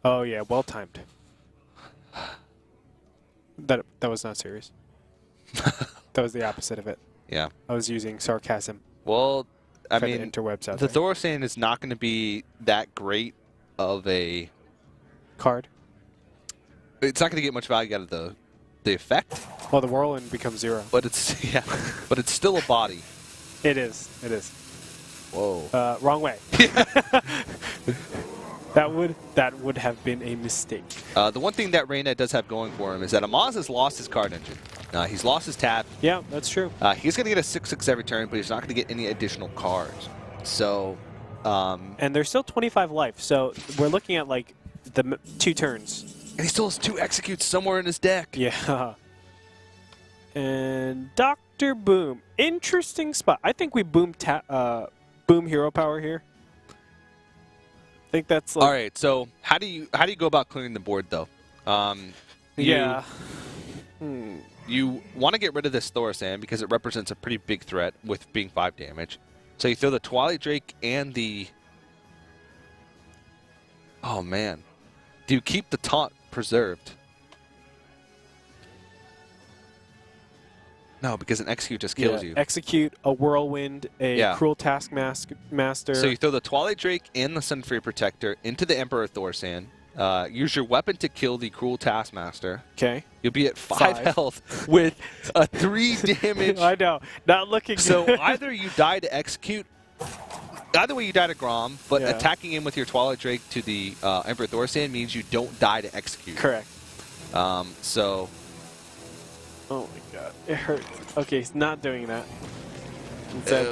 Oh yeah, well timed. That was not serious. That was the opposite of it. yeah. I was using sarcasm. Well, I for mean, the interwebs out the there. Thorsan is not going to be that great of a Card. It's not going to get much value out of the effect, Well, the whirlwind becomes 0. but it's but it's still a body. It is. It is. Whoa. Wrong way. That would have been a mistake. The one thing that Reynad does have going for him is that Amaz has lost his card engine. He's lost his tab. Yeah, that's true. He's going to get a 6/6 every turn, but he's not going to get any additional cards. So, And there's still 25 life, so we're looking at like the 2 turns. and he still has 2 executes somewhere in his deck. Yeah. And Dr. Boom, interesting spot. I think we boom hero power here. I think that's like All right. So how do you go about clearing the board though? yeah. You want to get rid of this Thorsan because it represents a pretty big threat with being 5 damage. So you throw the Twilight Drake and the... Oh, man. Do you keep the taunt preserved? No, because an execute just kills you. Execute a whirlwind, a cruel taskmaster. So you throw the Twilight Drake and the Sunfury Protector into the Emperor Thorsan. Use your weapon to kill the Cruel Taskmaster. Okay. You'll be at 5 health with a 3 damage. I know. Not looking So good. either you die to execute, either way you die to Grom, but attacking him with your Twilight Drake to the Emperor Thorsan means you don't die to execute. Correct. So... Oh my god. It hurts. Okay, he's not doing that. Instead,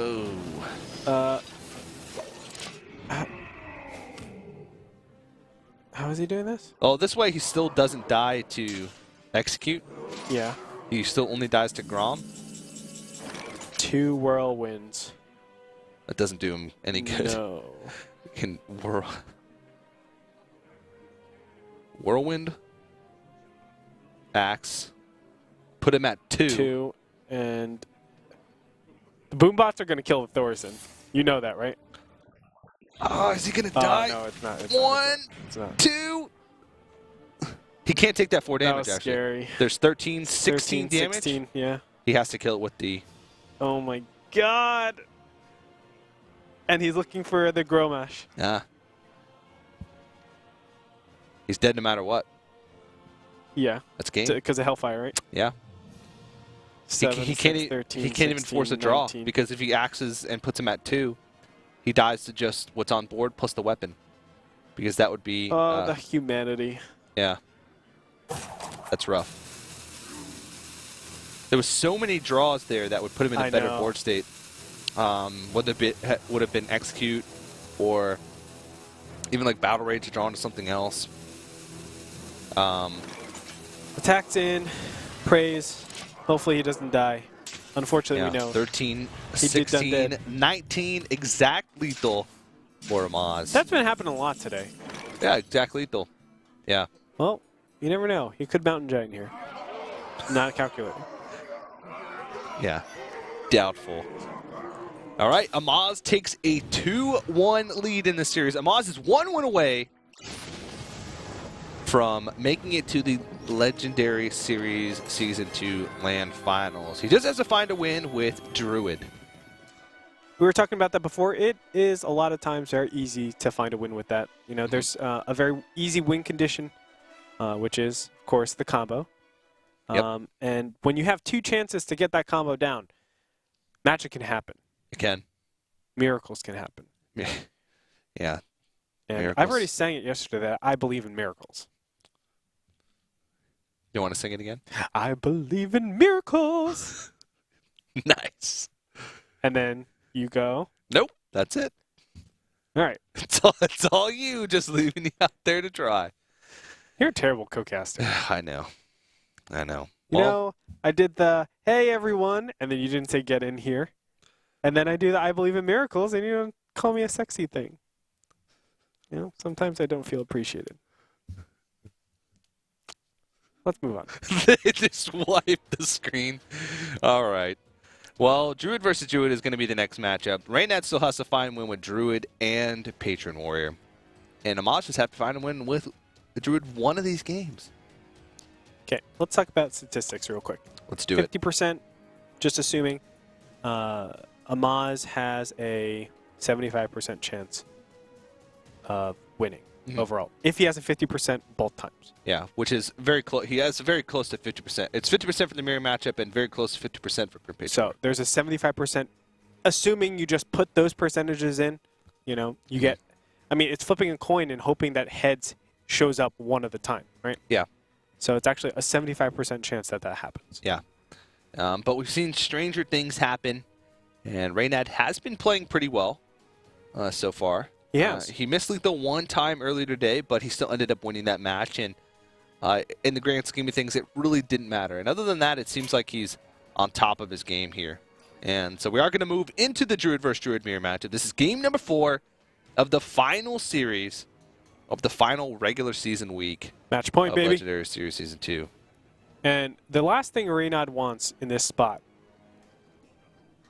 how is he doing this? Oh, this way he still doesn't die to execute. Yeah. He still only dies to Grom. 2 whirlwinds. That doesn't do him any good. No. Can Whirlwind, Axe, put him at 2. 2, and the boombots are going to kill the Thorsan. You know that, right? Oh, is he going to die? No, it's not. It's 1, it's not. 2. He can't take that 4 damage, That was actually. scary. There's 13, 16 damage. 16, yeah. He has to kill it with the... Oh my god. And he's looking for the Gromash. He's dead no matter what. Yeah. That's game. Because of Hellfire, right? Yeah. 7, he 6, can't 13, he can't even 16, force a draw 19. because if he axes and puts him at 2, he dies to just what's on board plus the weapon. Because that would be... Oh, the humanity. Yeah. That's rough. There was so many draws there that would put him in a better board state. Would have been execute or even like battle rage to draw into something else. Attacks in, praise. Hopefully he doesn't die. Unfortunately, we know. 13, He did 16, dead. 19, exact lethal for Amaz. That's been happening a lot today. Yeah, exact lethal. Yeah. Well, you never know. He could mountain giant here. Not calculating. Yeah. Doubtful. All right, Amaz takes a 2-1 lead in the series. Amaz is 1 win away from making it to the Legendary Series Season 2 LAN Finals. He just has to find a win with Druid. We were talking about that before. It is a lot of times very easy to find a win with that. You know, there's a very easy win condition, which is, of course, the combo. Yep. And when you have 2 chances to get that combo down, magic can happen. It can. Miracles can happen. Yeah. And Miracles. I've already sang it yesterday that I believe in miracles. You want to sing it again? I believe in miracles. Nice. And then you go. Nope. That's it. All right. It's all you, just leaving you out there to try. You're a terrible co-caster. I know. I know. You know, I did the, hey, everyone, and then you didn't say get in here. And then I do the I believe in miracles, and you don't call me a sexy thing. You know, sometimes I don't feel appreciated. Let's move on. Just wipe the screen. All right. Well, Druid versus Druid is going to be the next matchup. Reynad still has to find a win with Druid and Patron Warrior. And Amaz just have to find a win with the Druid one of these games. Okay, let's talk about statistics real quick. Let's do it. 50%, just assuming. Amaz has a 75% chance of winning overall. If he has a 50% both times. Yeah, which is very close. He has very close to 50%. It's 50% for the mirror matchup and very close to 50% for Patron. So there's a 75%. Assuming you just put those percentages in, you know, you get. I mean, it's flipping a coin and hoping that heads shows up one at a time, right? Yeah. So it's actually a 75% chance that happens. Yeah. But we've seen stranger things happen, and Reynad has been playing pretty well so far. Yes. He missed lethal one time earlier today, but he still ended up winning that match. And in the grand scheme of things, it really didn't matter. And other than that, it seems like he's on top of his game here. And so we are going to move into the Druid versus Druid mirror matchup. This is game number 4 of the final series of the final regular season week. Match point, of baby. Legendary Series Season 2. And the last thing Reynad wants in this spot,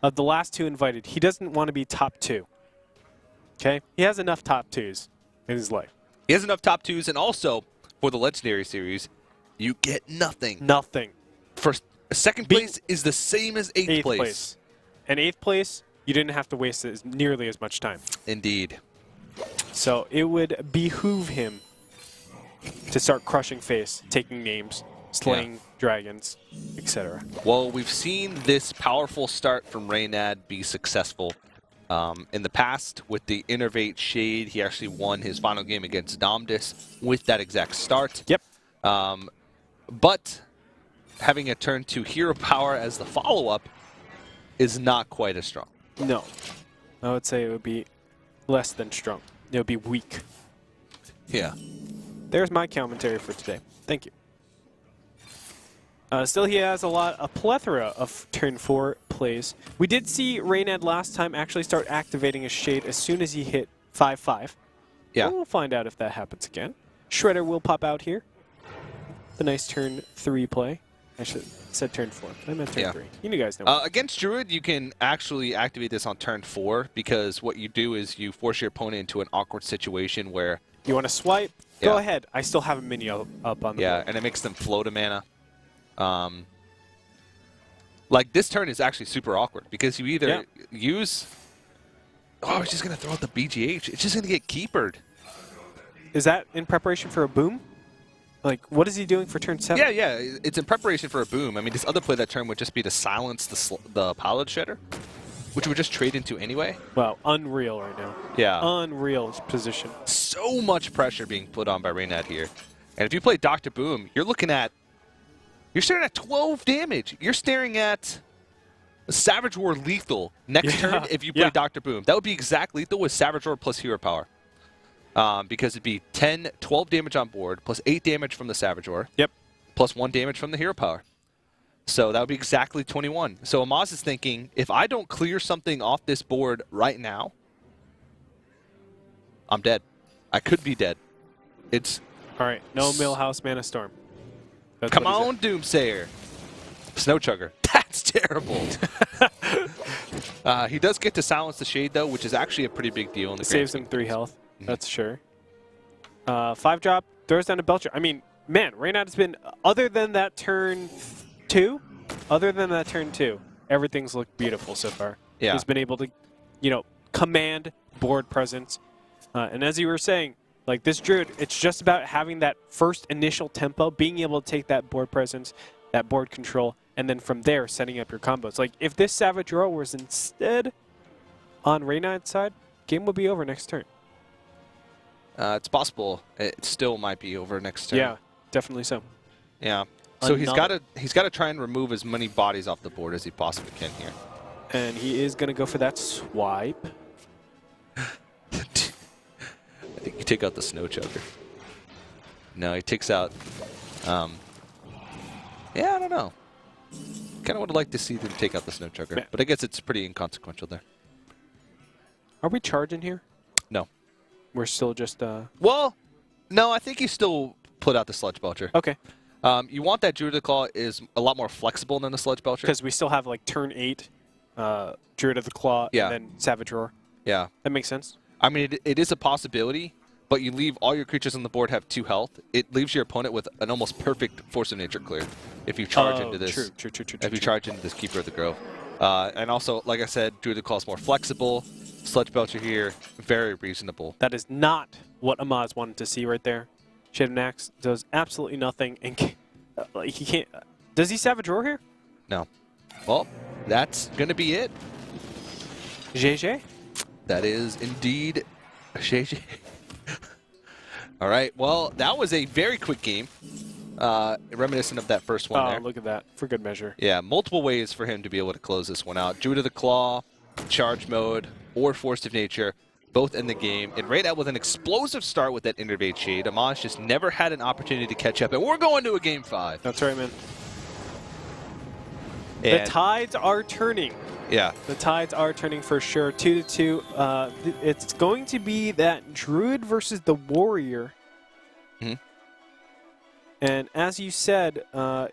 of the last 2 invited, he doesn't want to be top 2. Okay? He has enough top 2s in his life. He has enough top 2s, and also for the Legendary Series, you get nothing. Nothing. First, second place is the same as 8th place. And 8th place, you didn't have to waste nearly as much time. Indeed. So it would behoove him to start crushing face, taking names, slaying dragons, etc. Well, we've seen this powerful start from Reynad be successful. In the past, with the Innervate Shade, he actually won his final game against Domdus with that exact start. Yep. But having a turn to Hero Power as the follow-up is not quite as strong. No. I would say it would be less than strong. It would be weak. Yeah. There's my commentary for today. Thank you. Still, he has a plethora of turn 4 plays. We did see Reynad last time actually start activating his Shade as soon as he hit 5-5. Yeah. We'll find out if that happens again. Shredder will pop out here. The nice turn 3 play. I should said turn 4, but I meant turn 3. You guys know. Against Druid, you can actually activate this on turn 4 because what you do is you force your opponent into an awkward situation where you want to swipe? Go ahead. I still have a mini up on the board. and it makes them float a mana. Like this turn is actually super awkward because you either use. Oh, it's just gonna throw out the BGH. It's just gonna get keepered. Is that in preparation for a boom? Like, what is he doing for turn 7? Yeah. It's in preparation for a boom. I mean, this other play that turn would just be to silence the Pilot Shredder, which would just trade into anyway. Wow, unreal right now. Yeah. Unreal position. So much pressure being put on by Reynad here. And if you play Dr. Boom, you're staring at 12 damage. You're staring at Savage Roar lethal next turn if you play Dr. Boom. That would be exact lethal with Savage Roar plus Hero Power. Because it'd be 12 damage on board, plus 8 damage from the Savage Roar. Yep. Plus 1 damage from the Hero Power. So that would be exactly 21. So Amaz is thinking, if I don't clear something off this board right now, I'm dead. I could be dead. It's... All right, no Millhouse Mana Storm. That's Come on, Doomsayer. Snow Chugger. That's terrible. He does get to silence the Shade, though, which is actually a pretty big deal in the saves him 3 health. That's sure. 5-drop, throws down to Belcher. I mean, man, Reynad has been, other than that turn 2, everything's looked beautiful so far. Yeah. He's been able to, command board presence. And as you were saying, like this Druid, it's just about having that first initial tempo, being able to take that board presence, that board control, and then from there, setting up your combos. Like, if this Savage Roar was instead on Reynad's side, game would be over next turn. It's possible. It still might be over next turn. Yeah, definitely so. Yeah. So he's got to try and remove as many bodies off the board as he possibly can here. And he is going to go for that swipe. I think you take out the Snow Chugger. No, he takes out... yeah, I don't know. Kind of would like to see them take out the Snow Chugger, but I guess it's pretty inconsequential there. Are we charging here? No. We're still just Well, no, I think you still put out the Sludge Belcher. okay. You want that Druid of the Claw is a lot more flexible than the Sludge Belcher. Because we still have like turn 8, Druid of the Claw, Yeah. and then Savage Roar. Yeah. That makes sense. I mean, it is a possibility, but you leave all your creatures on the board have 2 health. It leaves your opponent with an almost perfect Force of Nature clear if you charge into this. True. If you charge into this Keeper of the Grove. And also, like I said, Druid of the Claw is more flexible. Sludge Belcher here, very reasonable. That is not what Amaz wanted to see right there. Shade of Nax does absolutely nothing, and he can't. Does he Savage Roar here? No. Well, that's going to be it. JJ? That is indeed a JJ. All right. Well, that was a very quick game. Reminiscent of that first one there. Look at that. For good measure. Yeah, multiple ways for him to be able to close this one out. Druid of the Claw, Charge Mode, or Force of Nature, both in the game. And Reynad with an explosive start with that Innervate Shade. Amaz just never had an opportunity to catch up. And we're going to a Game 5. That's right, man. And The tides are turning. yeah. The tides are turning for sure. 2-2. It's going to be that Druid versus the Warrior. Mhm. And as you said,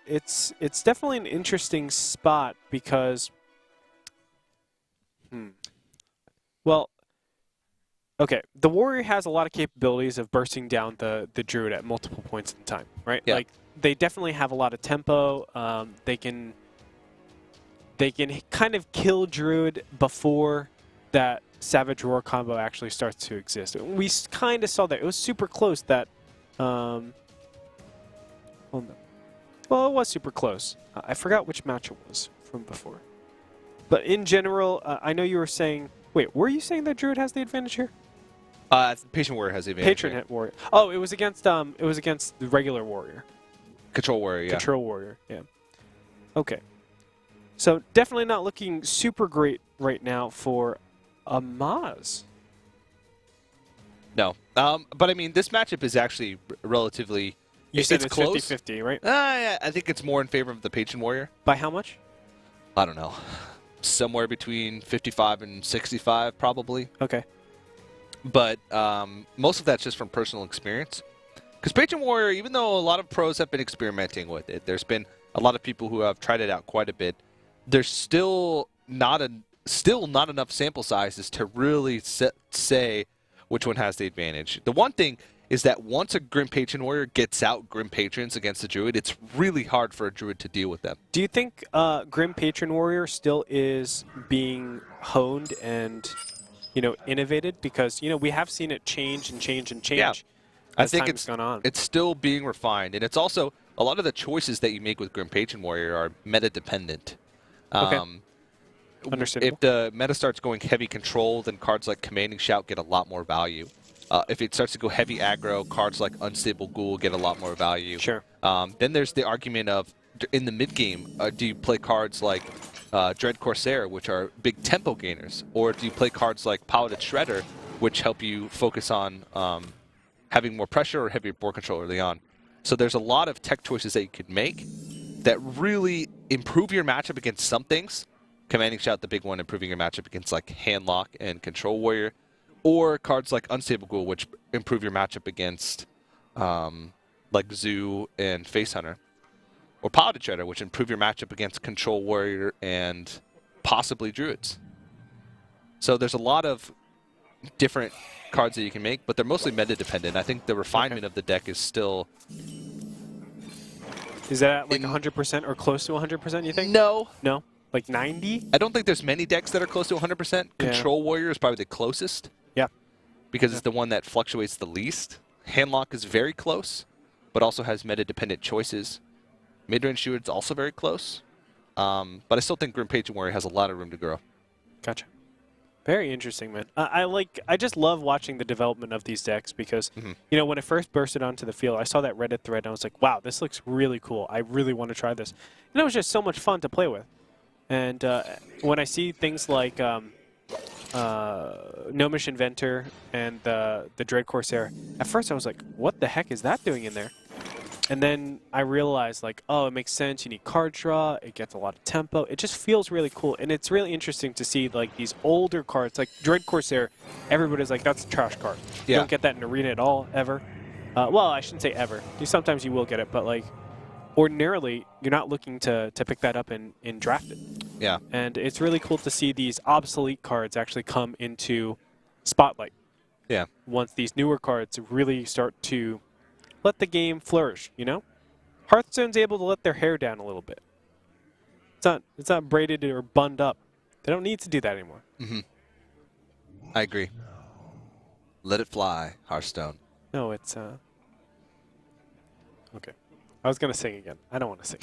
it's definitely an interesting spot because, well, okay, the Warrior has a lot of capabilities of bursting down the Druid at multiple points in time, right? Yeah. Like they definitely have a lot of tempo. They can kind of kill Druid before that Savage Roar combo actually starts to exist. We kind of saw that. It was super close that... well, it was super close. I forgot which match it was from before. But in general, I know you were saying... Wait, were you saying that Druid has the advantage here? Patron Warrior has the advantage. Patron hit Warrior. Oh, it was against the regular Warrior. Control Warrior, yeah. Control Warrior, yeah. Okay. So definitely not looking super great right now for Amaz. No. But I mean, this matchup is actually relatively... You said it's close. 50-50, right? Yeah, I think it's more in favor of the Patron Warrior. By how much? I don't know. Somewhere between 55 and 65, probably. Okay. But most of that's just from personal experience. Because Patron Warrior, even though a lot of pros have been experimenting with it, there's been a lot of people who have tried it out quite a bit. There's still not enough sample sizes to really say which one has the advantage. The one thing is that once a Grim Patron Warrior gets out Grim Patrons against a Druid, it's really hard for a Druid to deal with them. Do you think Grim Patron Warrior still is being honed and, innovated? Because, we have seen it change and change and change Yeah. as time has gone on. It's still being refined. And it's also, a lot of the choices that you make with Grim Patron Warrior are meta-dependent. Okay. Understandable. If the meta starts going heavy control, then cards like Commanding Shout get a lot more value. If it starts to go heavy aggro, cards like Unstable Ghoul get a lot more value. Sure. Then there's the argument of, in the mid-game, do you play cards like Dread Corsair, which are big tempo gainers? Or do you play cards like Paladin Shredder, which help you focus on having more pressure or heavier board control early on? So there's a lot of tech choices that you could make that really improve your matchup against some things. Commanding Shout, the big one, improving your matchup against like Handlock and Control Warrior. Or cards like Unstable Ghoul, which improve your matchup against like Zoo and Face Hunter. Or Paladin Shredder, which improve your matchup against Control Warrior and possibly Druids. So there's a lot of different cards that you can make, but they're mostly meta-dependent. I think the refinement of the deck is still... Is that like 100% or close to 100%, you think? No. No? Like 90? I don't think there's many decks that are close to 100%. Control Warrior is probably the closest. Yeah. Because it's the one that fluctuates the least. Handlock is very close, but also has meta-dependent choices. Mid-range Druid's also very close. But I still think Grim Patron Warrior has a lot of room to grow. Gotcha. Very interesting, man. I just love watching the development of these decks because, when it first bursted onto the field, I saw that Reddit thread and I was like, wow, this looks really cool. I really want to try this. And it was just so much fun to play with. And when I see things like Gnomish Inventor and the Dread Corsair, at first I was like, what the heck is that doing in there? And then I realized, like, oh, it makes sense. You need card draw. It gets a lot of tempo. It just feels really cool. And it's really interesting to see, like, these older cards, like Dread Corsair. Everybody's like, that's a trash card. You don't get that in Arena at all, ever. Well, I shouldn't say ever. Sometimes you will get it, but, like, ordinarily, you're not looking to pick that up and draft it. Yeah. And it's really cool to see these obsolete cards actually come into Spotlight. Yeah. Once these newer cards really start to let the game flourish, you know? Hearthstone's able to let their hair down a little bit. It's not braided or bunned up. They don't need to do that anymore. Mm-hmm. I agree. Let it fly, Hearthstone. No, it's okay. I was gonna sing again. I don't want to sing.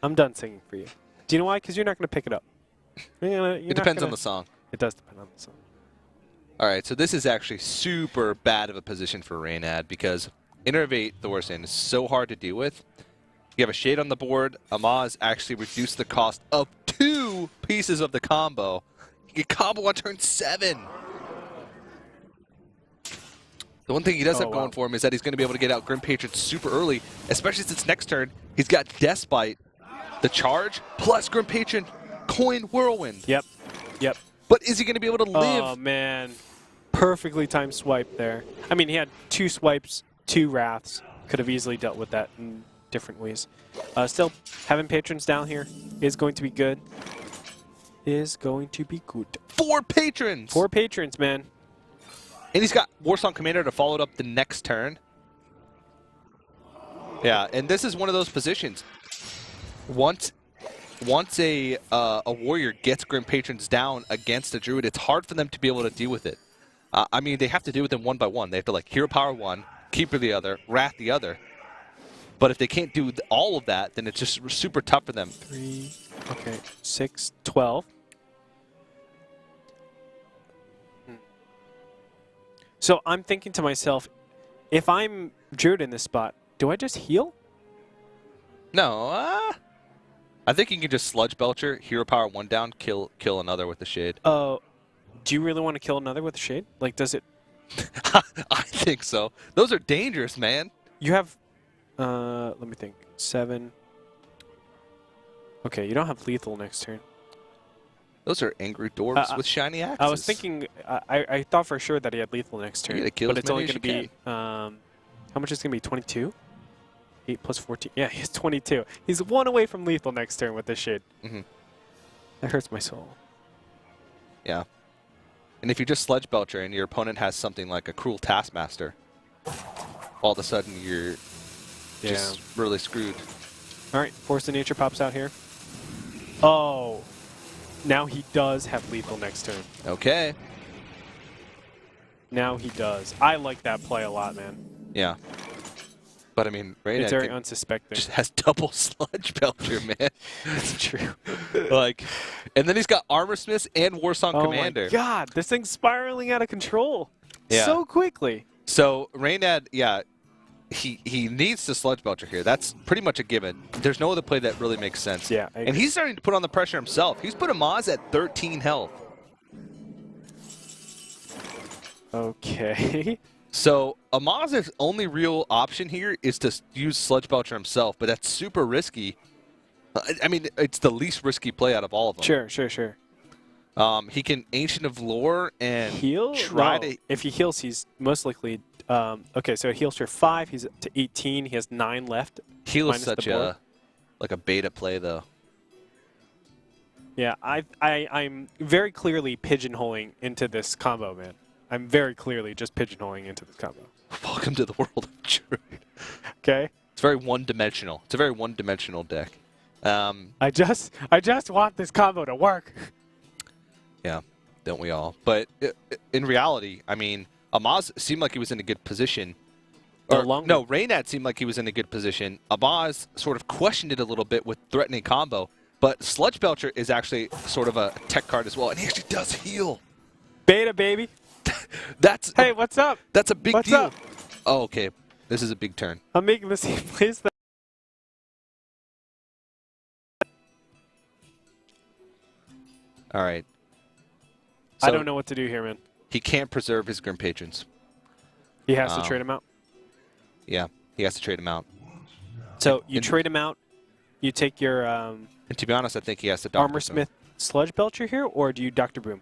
I'm done singing for you. Do you know why? Because you're not gonna pick it up. It depends on the song. It does depend on the song. All right, so this is actually super bad of a position for Reynad because Innervate Thorson is so hard to deal with. You have a Shade on the board. Amaz actually reduced the cost of 2 pieces of the combo. You get combo on turn 7. The one thing he does have going for him is that he's going to be able to get out Grim Patron super early, especially since next turn he's got Despite, the charge, plus Grim Patron, Coin Whirlwind. Yep. But is he going to be able to live? Oh, man. Perfectly timed swipe there. I mean, he had 2 swipes, 2 Wraths. Could have easily dealt with that in different ways. Still, having patrons down here is going to be good. 4 patrons! 4 patrons, man. And he's got Warsong Commander to follow it up the next turn. Yeah, and this is one of those positions. Once a warrior gets Grim Patrons down against a druid, it's hard for them to be able to deal with it. I mean, they have to deal with them one by one. They have to, like, Hero Power one, Keeper the other, Wrath the other. But if they can't do all of that, then it's just super tough for them. 3, okay, 6, 12. So I'm thinking to myself, if I'm druid in this spot, do I just heal? No, I think you can just Sludge Belcher, Hero Power one down, kill another with the Shade. Do you really want to kill another with a Shade? Like, does it? I think so. Those are dangerous, man. You have, let me think, 7. Okay, you don't have lethal next turn. Those are angry dwarves with shiny axes. I was thinking, I thought for sure that he had lethal next turn, but it's only going to be, how much is it going to be, 22? 8 plus 14. Yeah, he's 22. He's 1 away from lethal next turn with this Shade. Mm-hmm. That hurts my soul. Yeah. And if you just Sludge Belcher and your opponent has something like a Cruel Taskmaster, all of a sudden you're just really screwed. All right, Force of Nature pops out here. Oh, now he does have lethal next turn. Okay. Now he does. I like that play a lot, man. Yeah. But I mean, Reynad it's very unsuspecting. Just has double Sludge Belcher, man. It's true. Like, and then he's got Armor Smiths and Warsong Commander. Oh my God, this thing's spiraling out of control so quickly. So Reynad, yeah, he needs to Sludge Belcher here. That's pretty much a given. There's no other play that really makes sense. Yeah, and he's starting to put on the pressure himself. He's put Amaz at 13 health. Okay. So Amaz's only real option here is to use Sludge Belcher himself, but that's super risky. I mean, it's the least risky play out of all of them. Sure. He can Ancient of Lore and heal. If he heals, he's most likely. Okay, so he heals for 5. He's to 18. He has 9 left. Heal is such a beta play, though. Yeah, I'm very clearly pigeonholing into this combo, man. I'm very clearly just pigeonholing into this combo. Welcome to the world of Druid. Okay. It's very one-dimensional. It's a very one-dimensional deck. I just want this combo to work. Yeah, don't we all? But in reality, I mean, Amaz seemed like he was in a good position. No, Reynad seemed like he was in a good position. Amaz sort of questioned it a little bit with threatening combo. But Sludge Belcher is actually sort of a tech card as well, and he actually does heal. Beta, baby. Hey, what's up? That's a big deal. What's up? Oh, okay. This is a big turn. I'm making the same plays. All right. So I don't know what to do here, man. He can't preserve his Grim Patrons. He has to trade him out? Yeah, he has to trade him out. So you trade him out. You take your And to be honest, I think he has to Dr. Armor Boom. Smith Sludge Belcher here, or do you Dr. Boom?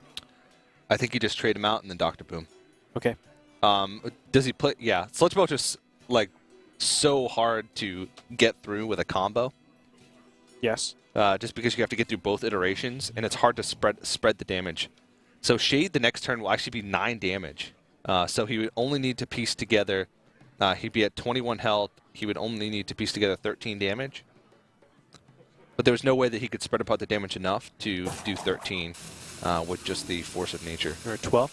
I think you just trade him out and then Dr. Boom. Okay. Does he play? Yeah, Sludge Belcher's like so hard to get through with a combo. Yes. Just because you have to get through both iterations, and it's hard to spread the damage. So Shade the next turn will actually be 9 damage. So he would only need to piece together. He'd be at 21 health. He would only need to piece together 13 damage. But there was no way that he could spread apart the damage enough to do 13 with just the force of nature. Or 12?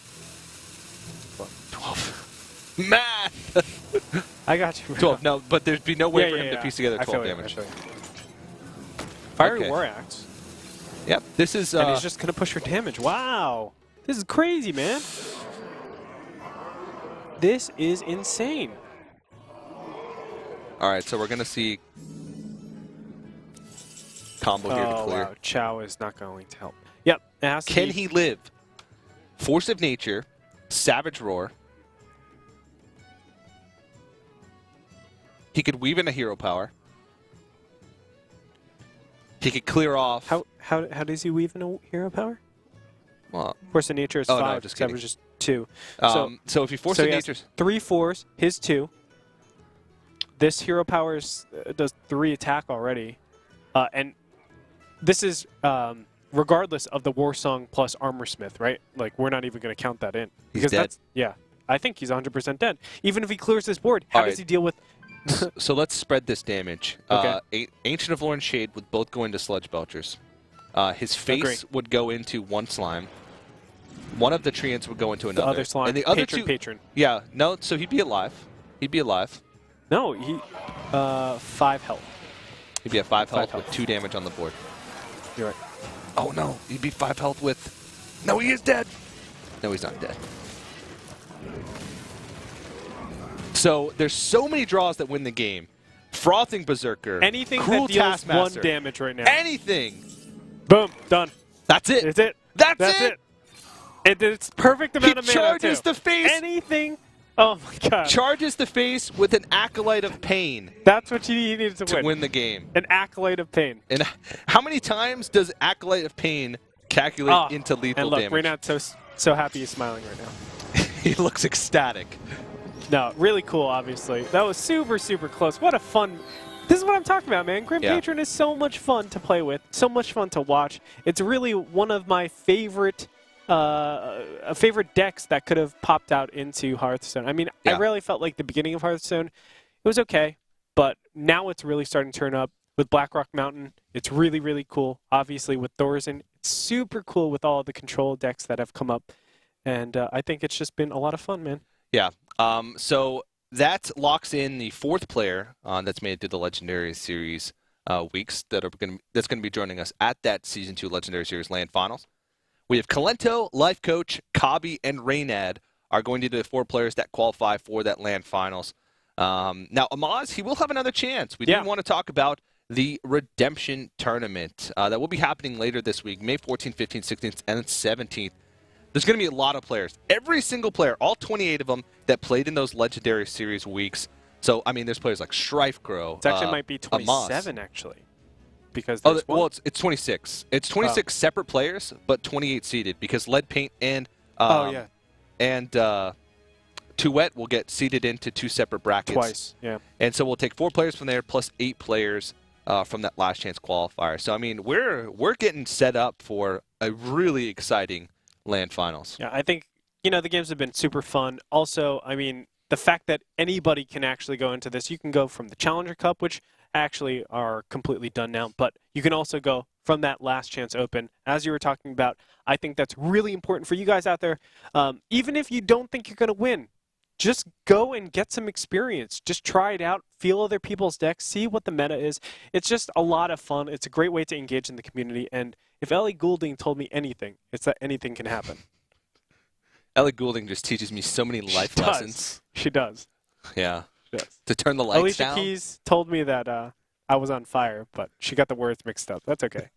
12. Math! I got you. 12, no, but there'd be no way for him to piece together 12 damage. Fiery Okay. War Axe. Yep, this is... and he's just going to push for damage. Wow. This is crazy, man. This is insane. all right, so we're going to see combo here to clear. Wow. Chow is not going to help. Yep. It has to Can be. he live? Force of Nature, Savage Roar. He could weave in a hero power. He could clear off. How does he weave in a hero power? Well, Force of Nature is Oh, no, 5. just kidding. Savage is 2. so if he Force so of he has Nature's... 3 4s, his 2. This hero power does 3 attack already. And this is regardless of the War Song plus Armor Smith, right? Like, we're not even going to count that in. He's Because dead. that's, yeah, I think he's 100% dead. Even if he clears this board, how All does right. he deal with... So let's spread this damage. Okay. Ancient of Lore and Shade would both go into Sludge Belchers. His face Agree. would go into one slime. One of the Treants would go into The another. other slime, And the other patron. Yeah, no, so he'd be alive. He'd be alive. No, he 5 health. He'd be at 5 5 health health. with 2 damage on the board. You're right. Oh no, he'd be 5 health with... No, he is dead. No, he's not dead. So there's so many draws that win the game. Frothing Berserker, Anything Cruel that deals 1 Taskmaster, damage right now. anything. Boom, done. That's it. That's it. That's it. It's perfect amount of mana, charges too. the face. Anything. Oh, my God. Charges the face with an Acolyte of Pain That's what he needed to to win. win the game. An Acolyte of Pain. And how many times does Acolyte of Pain calculate into lethal and look, damage? Reynad's so happy he's smiling right now. He looks ecstatic. No, really cool, obviously. That was super, super close. What a fun... This is what I'm talking about, man. Grim Yeah. Patron is so much fun to play with, so much fun to watch. It's really one of my favorite decks that could have popped out into Hearthstone. I mean, Yeah. I really felt like the beginning of Hearthstone, it was okay, but now it's really starting to turn up. With Blackrock Mountain, it's really, really cool. Obviously, with Thorzen, it's super cool with all the control decks that have come up. And I think it's just been a lot of fun, man. Yeah. So that locks in the 4th player that's made it through the Legendary Series weeks that's going to be joining us at that Season 2 Legendary Series LAN Finals. We have Kalento, Life Coach, Kabi, and Reynad are going to be the 4 players that qualify for that LAN Finals. Now, Amaz, he will have another chance. We do want to talk about the Redemption Tournament that will be happening later this week, May 14th, 15th, 16th, and 17th. There's going to be a lot of players. Every single player, all 28 of them that played in those Legendary Series weeks. So, I mean, there's players like Shrifecrow. It actually might be 27, Amaz. actually. Because Oh, there's one. well, it's 26. It's 26 separate players, but 28 seeded because Lead Paint and Tuet will get seeded into 2 separate brackets. Twice, yeah. And so we'll take 4 players from there plus 8 players from that last chance qualifier. So, I mean, we're getting set up for a really exciting LAN Finals. Yeah, I think, the games have been super fun. Also, I mean, the fact that anybody can actually go into this, you can go from the Challenger Cup, which actually are completely done now, but you can also go from that last chance open. As you were talking about, I think that's really important for you guys out there. Even if you don't think you're going to win, just go and get some experience. Just try it out, feel other people's decks, see what the meta is. It's just a lot of fun. It's a great way to engage in the community, and if Ellie Goulding told me anything, it's that anything can happen. Ellie Goulding just teaches me so many life lessons. She does. Yeah. She does. To turn the lights Alicia down. Keys told me that I was on fire, but she got the words mixed up. That's okay.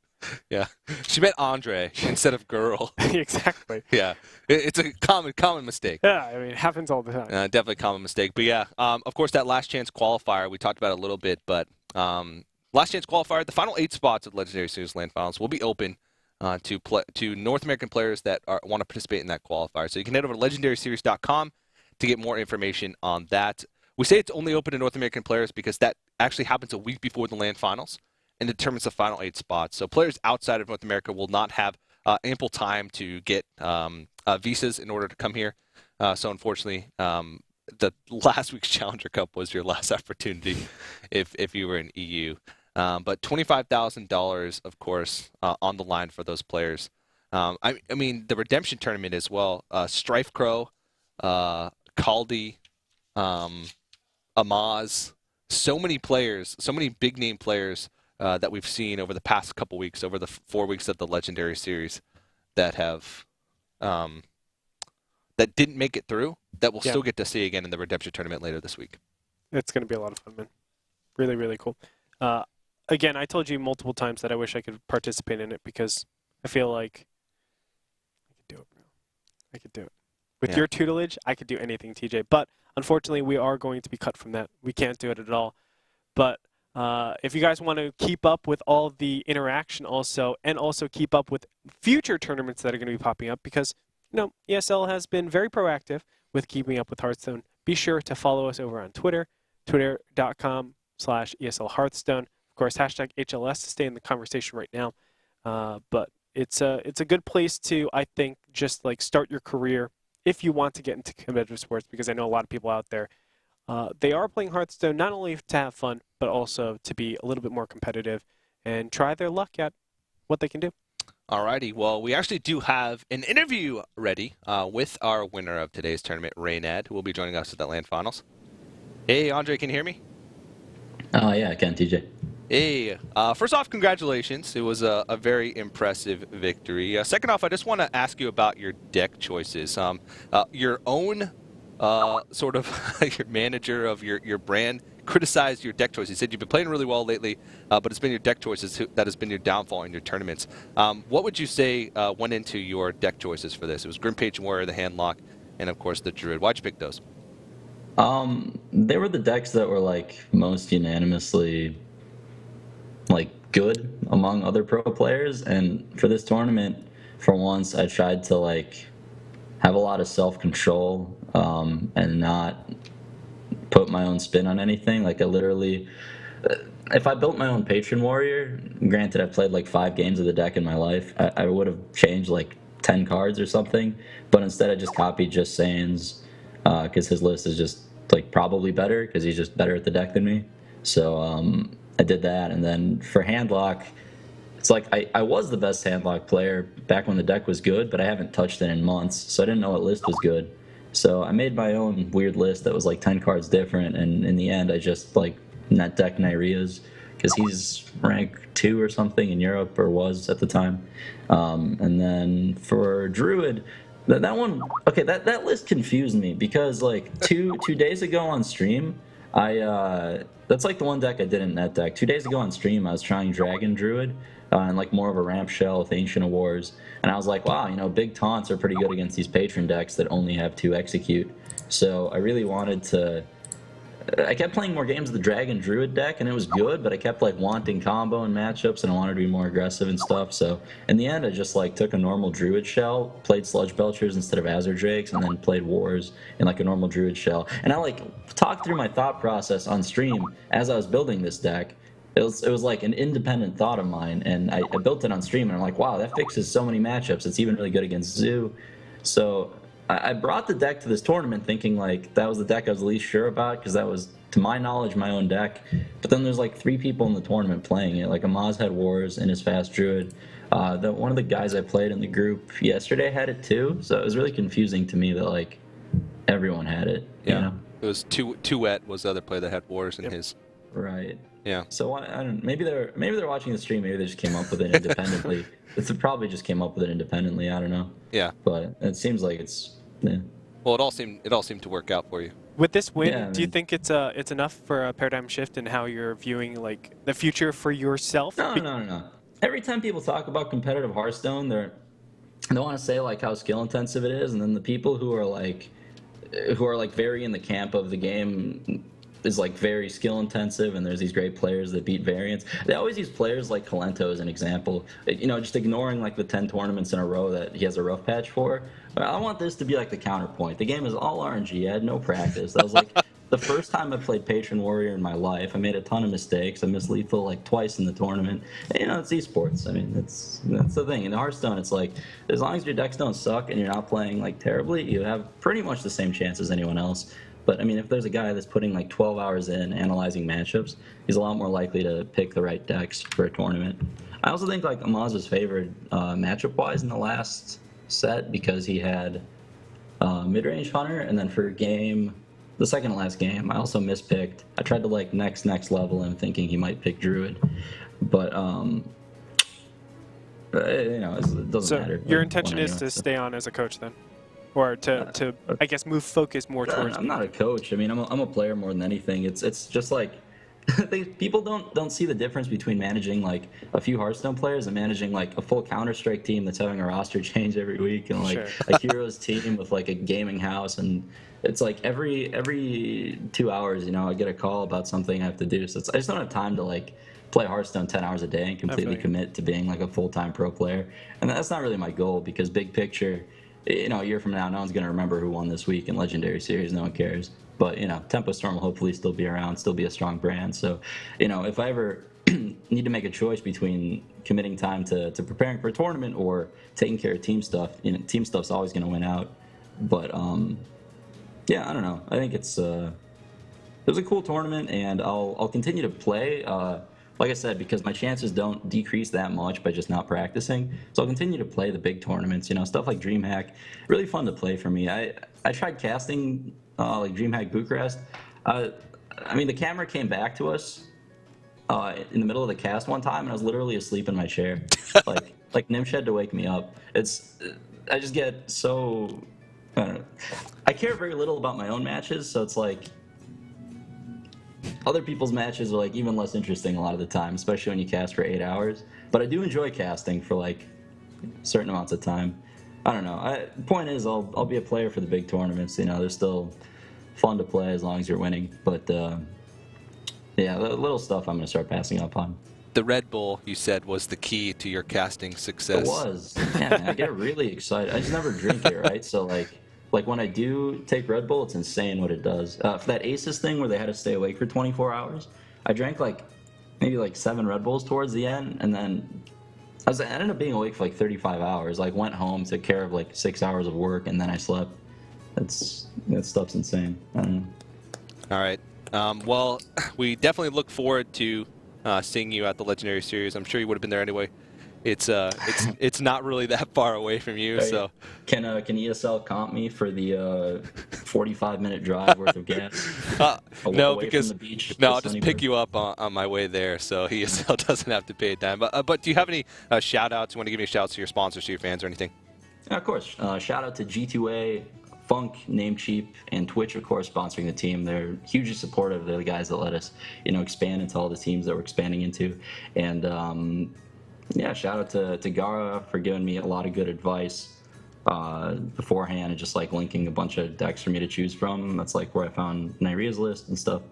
Yeah. She meant Andre instead of girl. Exactly. Yeah. It's a common mistake. Yeah, I mean, it happens all the time. Definitely a common mistake. But yeah, of course, that last chance qualifier, we talked about it a little bit, but Last chance qualifier. The final 8 spots of the Legendary Series Land Finals will be open to North American players that want to participate in that qualifier. So you can head over to legendaryseries.com to get more information on that. We say it's only open to North American players because that actually happens a week before the Land Finals and determines the final 8 spots. So players outside of North America will not have ample time to get visas in order to come here. So unfortunately, the last week's Challenger Cup was your last opportunity if you were in EU. But $25,000, of course, on the line for those players. I mean, the Redemption Tournament as well. Strife Crow, Caldi, Amaz, so many players, so many big-name players that we've seen over the past couple weeks, over the 4 weeks of the Legendary Series that have that didn't make it through, that we'll still get to see again in the Redemption Tournament later this week. It's going to be a lot of fun, man. Really, really cool. Again, I told you multiple times that I wish I could participate in it because I feel like I could do it, bro. I could do it. With your tutelage, I could do anything, TJ. But unfortunately, we are going to be cut from that. We can't do it at all. But if you guys want to keep up with all the interaction also, and also keep up with future tournaments that are going to be popping up, because ESL has been very proactive with keeping up with Hearthstone, be sure to follow us over on Twitter, twitter.com/ESL Hearthstone. Of course, hashtag HLS to stay in the conversation right now. But it's a good place to, I think, just like start your career if you want to get into competitive sports, because I know a lot of people out there, they are playing Hearthstone not only to have fun, but also to be a little bit more competitive and try their luck at what they can do. Alrighty, well, we actually do have an interview ready with our winner of today's tournament, Reynad, who will be joining us at the Land Finals. Hey, Andre, can you hear me? Yeah, I can, TJ. Hey, first off, congratulations. It was a very impressive victory. Second off, I just want to ask you about your deck choices. Your own sort of your manager of your brand criticized your deck choices. He said you've been playing really well lately, but it's been your deck choices that has been your downfall in your tournaments. What would you say went into your deck choices for this? It was Grimpage Warrior, the Handlock, and of course the Druid. Why'd you pick those? They were the decks that were like most unanimously like good among other pro players, and for this tournament, for once, I tried to like have a lot of self-control and not put my own spin on anything. Like I literally, if I built my own Patron Warrior, granted I've played like 5 games of the deck in my life, I would have changed like 10 cards or something, but instead I just copied Just Saiyans because his list is just like probably better because he's just better at the deck than me. So I did that, and then for Handlock, it's like I was the best Handlock player back when the deck was good, but I haven't touched it in months, so I didn't know what list was good. So I made my own weird list that was like 10 cards different, and in the end I just like net deck Nyria's because he's rank 2 or something in Europe, or was at the time. And then for Druid, that one, okay, that list confused me because like two days ago on stream, that's like the one deck I didn't net deck. 2 days ago on stream, I was trying Dragon Druid and like more of a ramp shell with Ancient of Wars, and I was like, wow, big taunts are pretty good against these patron decks that only have 2 execute. So I really wanted to. I kept playing more games of the Dragon Druid deck, and it was good, but I kept like wanting combo and matchups, and I wanted to be more aggressive and stuff. So in the end, I just like took a normal Druid shell, played Sludge Belchers instead of Azure Drakes, and then played Wars in like a normal Druid shell. And I like talked through my thought process on stream as I was building this deck. It was like an independent thought of mine, and I built it on stream, and I'm like, wow, that fixes so many matchups. It's even really good against Zoo. So I brought the deck to this tournament thinking like that was the deck I was least sure about because that was, to my knowledge, my own deck. But then there's like 3 people in the tournament playing it. Like Amaz had Wars in his Fast Druid. One of the guys I played in the group yesterday had it too. So it was really confusing to me that like everyone had it. Yeah, it was Tuet was the other player that had Wars in his. Right. Yeah. So I don't. Maybe they're watching the stream. Maybe they just came up with it independently. They probably just came up with it independently. I don't know. Yeah. But it seems like it's. Yeah. Well, it all seemed to work out for you. With this win, do you think it's enough for a paradigm shift in how you're viewing like the future for yourself? No. Every time people talk about competitive Hearthstone, they want to say like how skill intensive it is, and then the people who are like very in the camp of the game is like very skill intensive, and there's these great players that beat variants. They always use players like Kalento as an example. Just ignoring like the 10 tournaments in a row that he has a rough patch for. I want this to be like the counterpoint. The game is all RNG. I had no practice. That was like the first time I played Patron Warrior in my life. I made a ton of mistakes. I missed lethal like twice in the tournament. And, it's esports. I mean, that's the thing. In Hearthstone, it's like as long as your decks don't suck and you're not playing like terribly, you have pretty much the same chance as anyone else. But I mean, if there's a guy that's putting like 12 hours in analyzing matchups, he's a lot more likely to pick the right decks for a tournament. I also think like Amaz was favored matchup-wise in the last set because he had mid-range Hunter, and then for the second to last game, I also mispicked. I tried to like next level him, thinking he might pick Druid, but it doesn't matter. Your intention is to stay on as a coach then? Or to I guess, move focus more towards. I'm not a coach. I mean, I'm a player more than anything. It's just like people don't see the difference between managing like a few Hearthstone players and managing like a full Counter-Strike team that's having a roster change every week, and like a Heroes team with like a gaming house, and it's like every 2 hours, I get a call about something I have to do. So I just don't have time to like play Hearthstone 10 hours a day and completely commit to being like a full-time pro player. And that's not really my goal, because big picture, a year from now, no one's going to remember who won this week in Legendary Series. No one cares. But, Tempo Storm will hopefully still be around, still be a strong brand. So, if I ever need to make a choice between committing time to preparing for a tournament or taking care of team stuff, team stuff's always going to win out. But, yeah, I don't know. I think it was a cool tournament, and I'll continue to play. Like I said, because my chances don't decrease that much by just not practicing. So I'll continue to play the big tournaments, stuff like DreamHack. Really fun to play for me. I tried casting like DreamHack Bucharest. I mean, the camera came back to us in the middle of the cast one time, and I was literally asleep in my chair. like Nimsh had to wake me up. I just get so, I don't know. I care very little about my own matches, so it's like, other people's matches are like even less interesting a lot of the time, especially when you cast for 8 hours. But I do enjoy casting for like certain amounts of time. I don't know. The point is, I'll be a player for the big tournaments. They're still fun to play as long as you're winning. But yeah, the little stuff I'm gonna start passing up on. The Red Bull, you said, was the key to your casting success. It was. Yeah, man, I get really excited. I just never drink it, right? So like when I do take Red Bull, it's insane what it does. For that Aces thing where they had to stay awake for 24 hours, I drank maybe 7 Red Bulls towards the end, and then I ended up being awake for 35 hours. Went home, took care of 6 hours of work, and then I slept. That stuff's insane. I don't know. All right. Well, we definitely look forward to seeing you at the Legendary Series. I'm sure you would have been there anyway. It's not really that far away from you, so. Can ESL comp me for the 45-minute drive worth of gas? No, because I'll just pick you up on my way there, so ESL doesn't have to pay a dime. But do you have any shout-outs? You want to give any shout-outs to your sponsors, to your fans, or anything? Yeah, of course. Shout-out to G2A, Funk, Namecheap, and Twitch, of course, sponsoring the team. They're hugely supportive. They're the guys that let us, expand into all the teams that we're expanding into. And yeah, shout out to Gara for giving me a lot of good advice beforehand, and just linking a bunch of decks for me to choose from. That's where I found Nyria's list and stuff.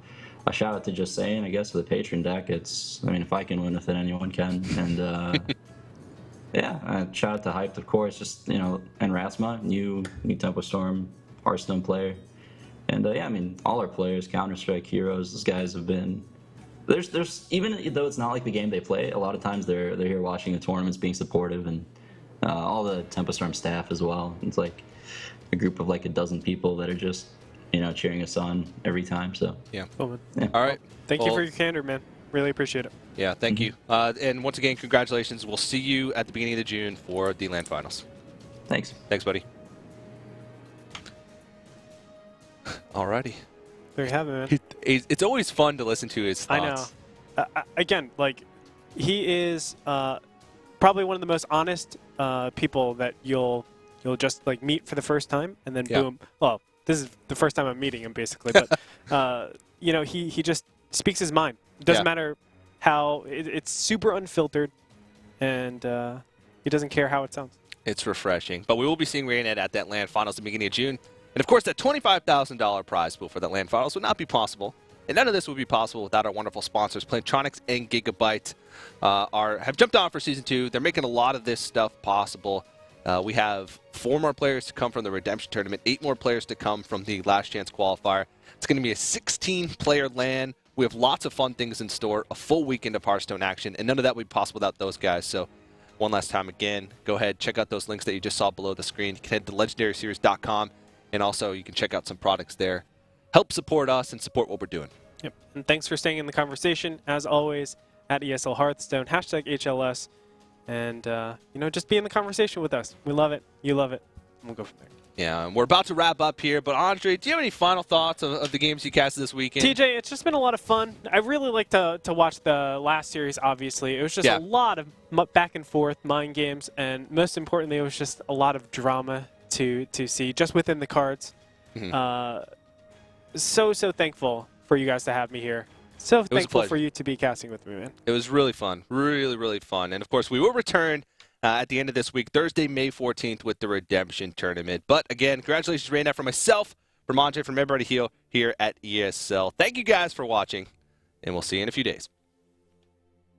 A shout out to Just Saying, I guess, for the Patron deck. If I can win with it, anyone can. And yeah, shout out to Hyped, of course, and Rasma, new Tempo Storm Hearthstone player. And yeah, all our players, Counter-Strike, Heroes, those guys have been. There's even though it's not the game they play, a lot of times they're here watching the tournaments, being supportive, and all the Tempo Storm staff as well. It's a group of a dozen people that are just cheering us on every time. So yeah. Cool, yeah. All right. Thank you for your candor, man. Really appreciate it. Yeah, thank you. And once again, congratulations. We'll see you at the beginning of June for the LAN finals. Thanks. Thanks, buddy. Alrighty. There you have it, man. It's always fun to listen to his thoughts. I know. Again, he is probably one of the most honest people that you'll just meet for the first time, and then boom. Well, this is the first time I'm meeting him, basically. But he just speaks his mind. It doesn't matter how. It's super unfiltered, and he doesn't care how it sounds. It's refreshing. But we will be seeing Reynad at that LAN finals at the beginning of June. And of course, that $25,000 prize pool for that LAN finals would not be possible And none of this would be possible without our wonderful sponsors, Plantronics and Gigabyte, have jumped on for Season 2. They're making a lot of this stuff possible. We have 4 more players to come from the Redemption Tournament, 8 more players to come from the Last Chance Qualifier. It's going to be a 16-player LAN. We have lots of fun things in store, a full weekend of Hearthstone action, and none of that would be possible without those guys. So one last time again, go ahead, check out those links that you just saw below the screen. You can head to legendaryseries.com, and also you can check out some products there. Help support us and support what we're doing. Yep. And thanks for staying in the conversation, as always, at ESL Hearthstone, #HLS. And, just be in the conversation with us. We love it. You love it. And we'll go from there. Yeah, and we're about to wrap up here, but Andre, do you have any final thoughts of the games you casted this weekend? TJ, it's just been a lot of fun. I really like to watch the last series, obviously. It was just a lot of back and forth mind games, and most importantly, it was just a lot of drama to see just within the cards. Mm-hmm. So thankful for you guys to have me here. So thankful for you to be casting with me, man. It was really fun. Really, really fun. And, of course, we will return at the end of this week, Thursday, May 14th, with the Redemption Tournament. But, again, congratulations, Reynad, from myself, from Andre, from everybody here at ESL. Thank you guys for watching, and we'll see you in a few days.